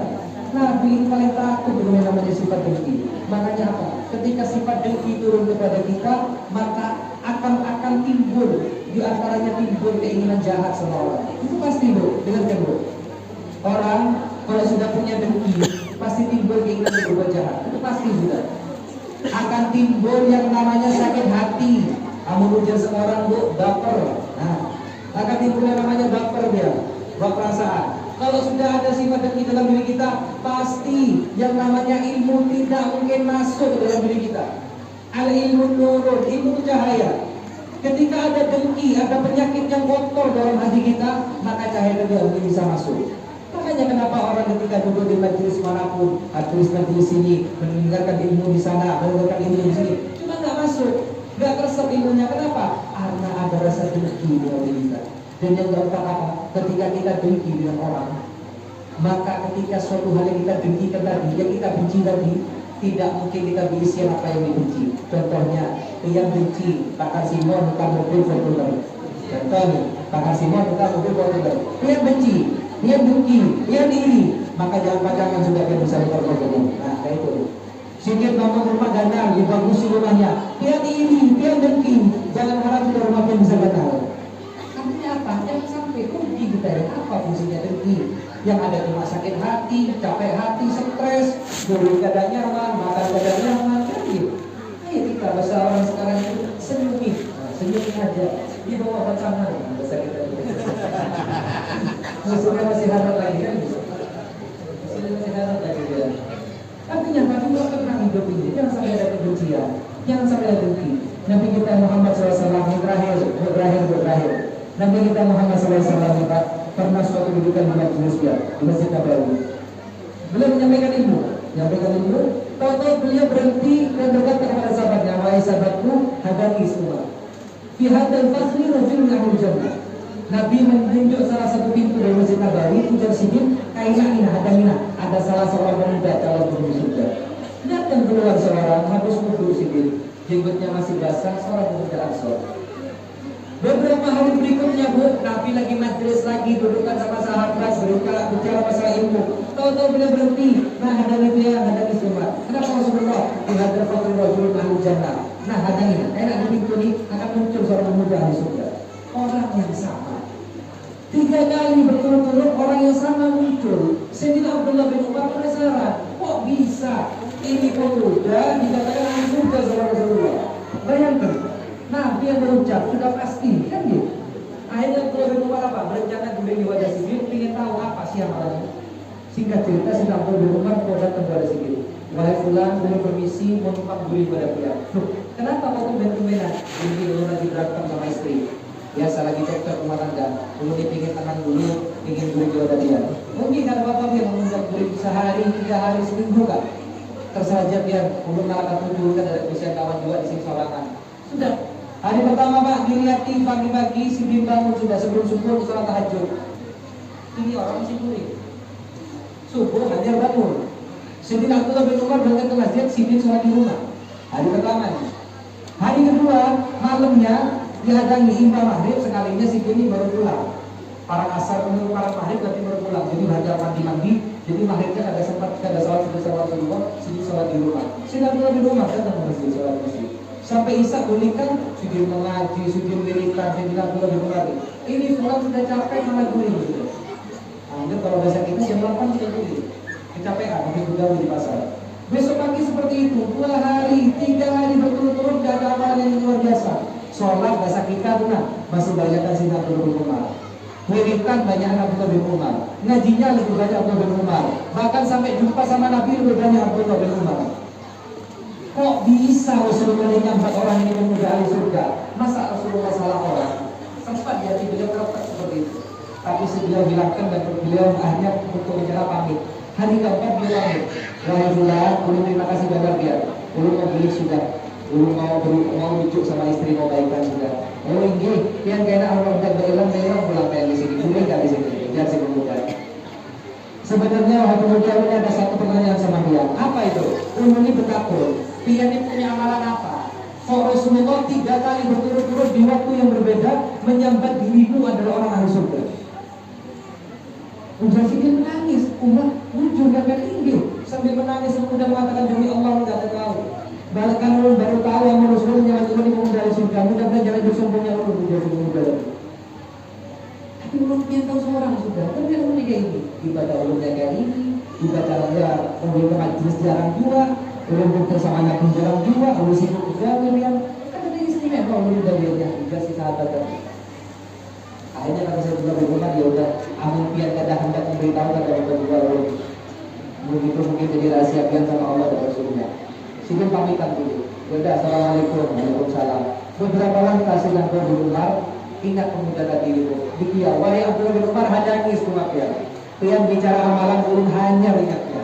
Nabi ini paling takut dengan namanya sifat dengki. Makanya apa? Ketika sifat dengki turun kepada kita, maka akan timbul di antaranya timbul keinginan jahat sama orang. Itu pasti Bu, dengarkan Bu. Orang kalau sudah punya dengki, pasti timbul keinginan berbuat jahat. Itu pasti sudah. Akan timbul yang namanya sakit hati. Kamu ujar sama orang Bu, baper. Nah, akan timbul yang namanya baper dia, perasaan. Kalau sudah ada sifat dengki dalam diri kita, pasti yang namanya ilmu tidak mungkin masuk ke dalam diri kita. Al-ilmu nurun, ilmu cahaya. Ketika ada dengki, ada penyakit yang kotor dalam hati kita, maka cahaya tidak mungkin bisa masuk. Makanya kenapa orang ketika duduk di majelis manapun, majelis sini, mendengarkan ilmu di sana, mendengarkan ilmu di sini, cuma nggak masuk, nggak teresap ilmunya. Kenapa? Karena ada rasa dengki dalam diri kita. Dan yang keempat apa? Ketika kita dengki dengan orang, maka ketika suatu hal yang kita dengkikan tadi, yang kita benci tadi, tidak mungkin kita diisi apa yang dibenci. Contohnya, yang benci Pak Karsimon bukan mobil Fortuner. Contohnya, Pak Karsimon bukan mobil Fortuner. Dia benci, dia dengki, dia iri, maka jangan pacaran juga dia bisa berkorban. Nah, kayak itu. Sikit ngomong rumah gandang, dibagusi rumahnya, dia iri, dia dengki. Jangan harap kita rumah dia bisa gandang. Artinya apa? Jangan sampai rugi kita ya. Apa fungsinya dengki? Yang ada cuma sakit hati, capek hati, stres, dulu kadang nyaman, makan kadang nyaman, kan gitu. Ayo kita bahasa orang sekarang itu senyumi, senyumi aja, di bawah pacangan, bahasa kita itu. Musuhnya masih harap lagi kan? Musuhnya masih harap lagi ya. Artinya Nabi tidak pernah hidup ini, jangan sampai ada kebencian, jangan sampai ada dengki. Nabi kita Muhammad SAW yang terakhir. Nabi kita Muhammad SAW pernah suatu dudukan di majelis dia di Masjid Nabawi. Beliau menyampaikan ilmu. Tahu-tahu beliau berhenti dan berkata kepada sahabatnya, wahai sahabatku, hadani semua. Fi hadzal fasli rajulun ahli jannah. Nabi menunjuk salah satu pintu dari Masjid Nabawi, ujar Sidin, kaina'ina hadamina, ada salah seorang pemuda calon penghuni surga. Datang keluar seorang, habis wudhu Sidin, jenggotnya masih basah, seorang pemuda Ansor. Beberapa hari berikutnya Nabi lagi majlis lagi, dudukan sama sahabat, bicara masalah ilmu. Tahu-tahu beliau berhenti. Nah, hadang itu ya, hadang semua. Kenapa Rasulullah? Dihadap Rasulullah jurul ahli jannah. Nah, hadang ini, enak di pintu ini akan muncul seorang pemuda ahli surga. Orang yang sama. 3 kali berturut-turut orang yang sama muncul. Sayyidina Abdullah bin Umar penasaran, kok bisa ini pemuda dikatakan ahli surga sama Rasulullah? Bayangkan. Nabi yang berucap sudah pasti kan gitu. Akhirnya Abdullah bin Umar apa? Berencana gembengi wajah Sidin, ingin tahu apa sih amalannya. Singkat cerita, Sayyidina Abdullah bin Umar datang kepada Sidin. Wahai fulan, boleh permisi mau numpang beli pada dia. Kenapa kau tumben-tumbenan? Ini lu lagi berantem sama istri. Biasa lagi cekcok rumah tangga. Dulu dia pingin tenang dulu, pingin beli pada dia. Mungkin kan bapak dia mengundang beli sehari, 3 hari, seminggu kan? Terserah aja biar belum nalakan tujuh kan ada usia kawan juga di sini sorangan. Sudah. Hari pertama Pak dilihatin pagi-pagi si Bim bangun sudah sebelum subuh sholat tahajud. Ini orang masih kuring. Subuh hanya bangun. Sayyidina Abdullah bin Umar berangkat ke masjid, si Bim sholat di rumah. Hari pertama ini. Hari kedua malamnya dihadangi imam maghrib, sekalinya si Bim baru pulang. Para asar menunggu para maghrib tapi baru pulang. Jadi hanya mandi-mandi. Jadi maghribnya ada sempat ada sholat bersama Rasulullah, si Bim sholat di rumah. Sayyidina Abdullah bin Umar datang ke masjid sholat masjid. Sampai Isa bolehkan sudin mengaji, sudin wiritan, Sayyidina Abdullah bin Umar. Ini fulan sudah capek malah guling gitu. Nah, kalau bahasa kita jam 8 kita guling. Kecapean, tapi juga di pasar. Besok pagi seperti itu, 2 hari, 3 hari berturut-turut gak ada amalan yang luar biasa. Sholat bahasa kita benar, masih banyakkan Sayyidina Abdullah bin Umar. Wiritan banyak Abdullah bin Umar. Ngajinya lebih banyak Abdullah bin Umar. Bahkan sampai jumpa sama Nabi lebih banyak Abdullah bin Umar. Kok bisa Rasulullah nyambat orang ini pemuda ahli surga? Masa Rasulullah salah orang? Sempat di hati beliau kerotak seperti itu. Tapi beliau hilangkan dan beliau akhirnya untuk bicara pamit. Hari keempat beliau pamit. Wahai fulan, ulun terima kasih banyak dia. Ulun mau beli sudah. Ulun mau rujuk sama istri, mau baikan sudah. Oh ini, yang kena orang udah berulang pulang kayak di sini. Boleh nggak di sini? Biar si pemuda. Sebenarnya waktu pemuda ini ada satu pertanyaan sama dia. Apa itu? Ulun ini bertakut. Dia ini punya amalan apa? Kok Rasulullah 3 kali berturut-turut di waktu yang berbeda menyambat dirimu adalah orang ahli surga? Ujar Sidin menangis, Umar muncul gak tinggi sambil menangis kemudian mengatakan demi Allah tidak tahu. Bahkan ulun baru tahu yang Rasulullah yang ini pemuda ahli surga. Mudah-mudahan jangan bersombongnya ulun menjadi pemuda. Tapi ulun ingin tahu seorang sudah. Tapi ulun kayak ini, ibadah ulunnya kayak ini, ibadah dia pergi ke majelis jarang juga. Ulun bersama anak jarang juga, ulun sibuk juga yang kan ada istimewa ulun udah lihat dikasih sahabat tadi. Akhirnya kata saya juga berguna dia udah amin pian kada hendak memberitahu kata juga ulun. Begitu mungkin jadi rahasia pian sama Allah dan Rasulnya. Sidin pamitan dulu. Yaudah, assalamualaikum, waalaikumsalam. Beberapa langkah sedang di rumah, ingat pemuda tadi itu. Dikia, wahai Abdullah bin Umar hadangis kumap ya. Pian bicara amalan ulun hanya ingatnya.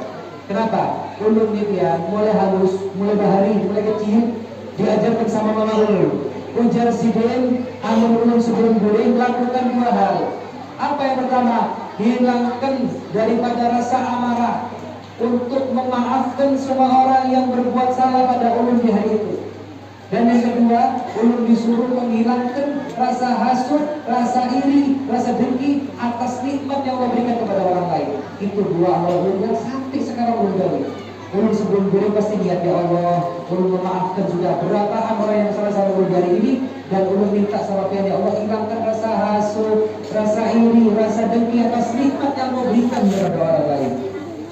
Kenapa? Ulun ni pian mulai halus, mulai bahari, mulai kecil diajar bersama mama ulun. Ujar Sidin, amun ulun sebelum guling lakukan 2 hal. Apa yang pertama? Hilangkan daripada rasa amarah untuk memaafkan semua orang yang berbuat salah pada ulun di hari itu. Dan yang kedua, ulun disuruh menghilangkan rasa hasud, rasa iri, rasa dengki atas nikmat yang Allah berikan kepada orang lain. Itu 2 amal ulun yang sampai sekarang ulun gali. Ulun sebelum guling pasti niat ya Allah, ulun memaafkan sudah berapa orang yang salah sama ulun hari ini, dan ulun minta sama Tuhan ya Allah hilangkan rasa hasud, rasa iri, rasa dengki atas nikmat yang Allah berikan kepada orang lain.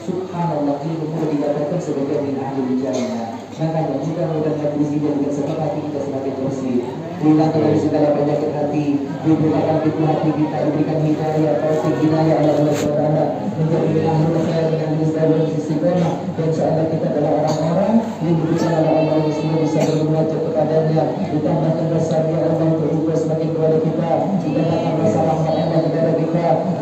Subhanallah, ini umur dikatakan sebagai min ahli jannah. Makanya kita mudah-mudahan di sini dengan sebab hati kita semakin bersih. Hilangkan dari segala penyakit hati, diberikan pintu hati kita, diberikan hidayah, taufik hidayah Allah Subhanahu menjadi ahli khair dengan istiqomah dan istiqomah. Dan insyaallah kita adalah orang-orang yang diberikan oleh Allah yang semua bisa bermunajat kepadanya. Ditambahkan rasanya Allah untuk semakin kepada kita. Ditambahkan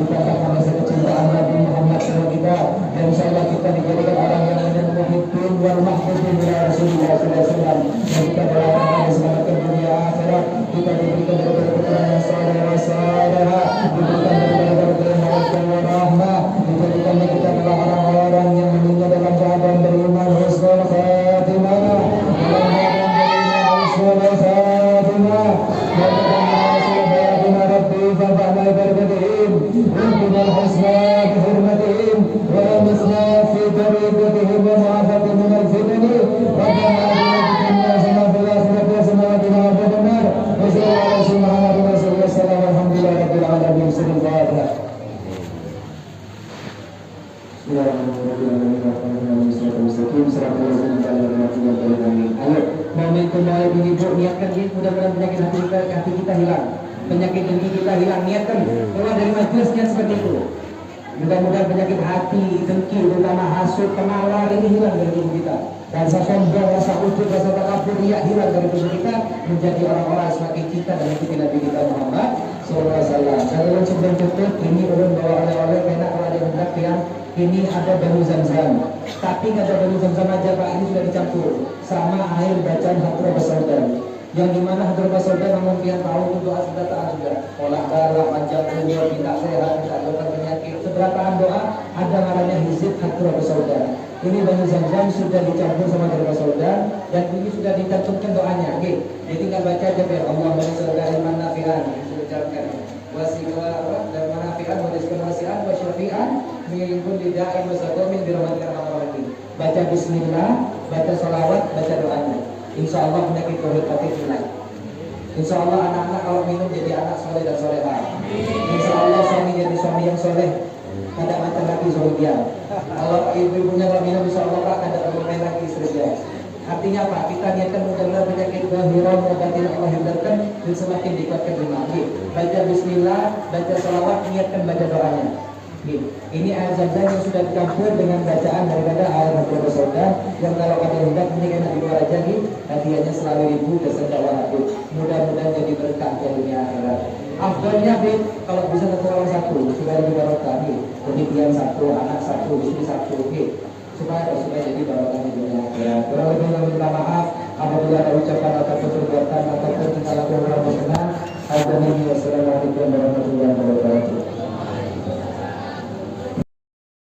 ditambahkan rasa kecintaan Nabi Muhammad sama kita, dan insya Allah kita dijadikan orang yang muhibbin wal mahbubin ila Rasulullah SAW, dan kita adalah orang yang diselamatkan dunia akhirat, kita diberikan daripada keturunan yang saleh wa salihah, diberikan daripada mawaddah wa rahmah, dijadikannya kita adalah orang-orang yang meninggal dalam keadaan beriman husnul khatimah, dalam keadaan beriman husnul khatimah, فانفعنا بركتهم وانقنا الحسنى بحرمتهم ولمسنا في طريقتهم ومعافاتهم من الفتن ربنا آتنا في الدنيا حسنة وفي الآخرة حسنة وقنا عذاب النار وصلى الله على سيدنا محمد وسلم والسلام والحمد لله رب العالمين. سورة الفاتحة. Ayo, momentum mulai ibu niatkan ini mudah-mudahan penyakit hati kita hilang, penyakit dengki kita hilang, niatkan keluar dari majelisnya seperti itu. Mudah-mudahan penyakit hati, dengki, terutama hasud, kemalar ini hilang dari tubuh kita. Rasa sombong, rasa ujub, rasa takabur, riya hilang dari tubuh kita, menjadi orang-orang semakin cinta dan ikuti Nabi kita Muhammad SAW. Kalau sebelum tutup, ini ulun bawa oleh-oleh enak kalau ada hendak yang ini ada bau zam-zam, tapi nggak ada bau zam-zam aja Pak, ini sudah dicampur sama air bacaan Hadrah Basaudan, yang dimana Hadrah Basaudan namun kalian tahu untuk doa sudah taat juga, olah darah, panjang umur, minta sehat, minta dokter penyakit, seberapaan doa ada namanya hizib Hadrah Basaudan. Ini bau zam-zam sudah dicampur sama Hadrah Basaudan dan ini sudah dicantumkan doanya. Oke, jadi tinggal baca aja biar Allahumma sholli ilman nafi'an, sudah dicampurkan wasiqah dan manafi'an wa rizqan wasi'an wa syafi'an min kulli da'in wa saqamin bi rahmatika rahmatin. Baca bismillah, baca sholawat, baca doanya. Insya Allah penyakit COVID hilang. Insya Allah anak-anak kalau minum jadi anak soleh dan solehah. Insya Allah suami jadi suami yang soleh. Kada macam lagi surga. Kalau ibu-ibunya kalau minum insya Allah Pak kada main lagi surga. Artinya apa? Kita niatkan mudah-mudahan penyakit zahirah wa batin Allah hindarkan dan semakin dikuatkan iman. Baca bismillah, baca sholawat, niatkan baca doanya. Ini air zam-zam yang sudah dicampur dengan bacaan daripada air Hadrah Basaudan, yang kalau kata hendak ini kena di luar aja nih, hadiahnya selalu ribu dasar dakwah habib. Mudah-mudahan jadi berkah di dunia akhirat. Afdalnya Bib, kalau bisa satu orang satu, supaya lebih barokah nih. Pendidikan satu, anak satu, istri satu, supaya jadi barokah di dunia akhirat. Kurang lebih minta maaf apabila ada ucapan atau perbuatan ataupun kita lakukan berkenan.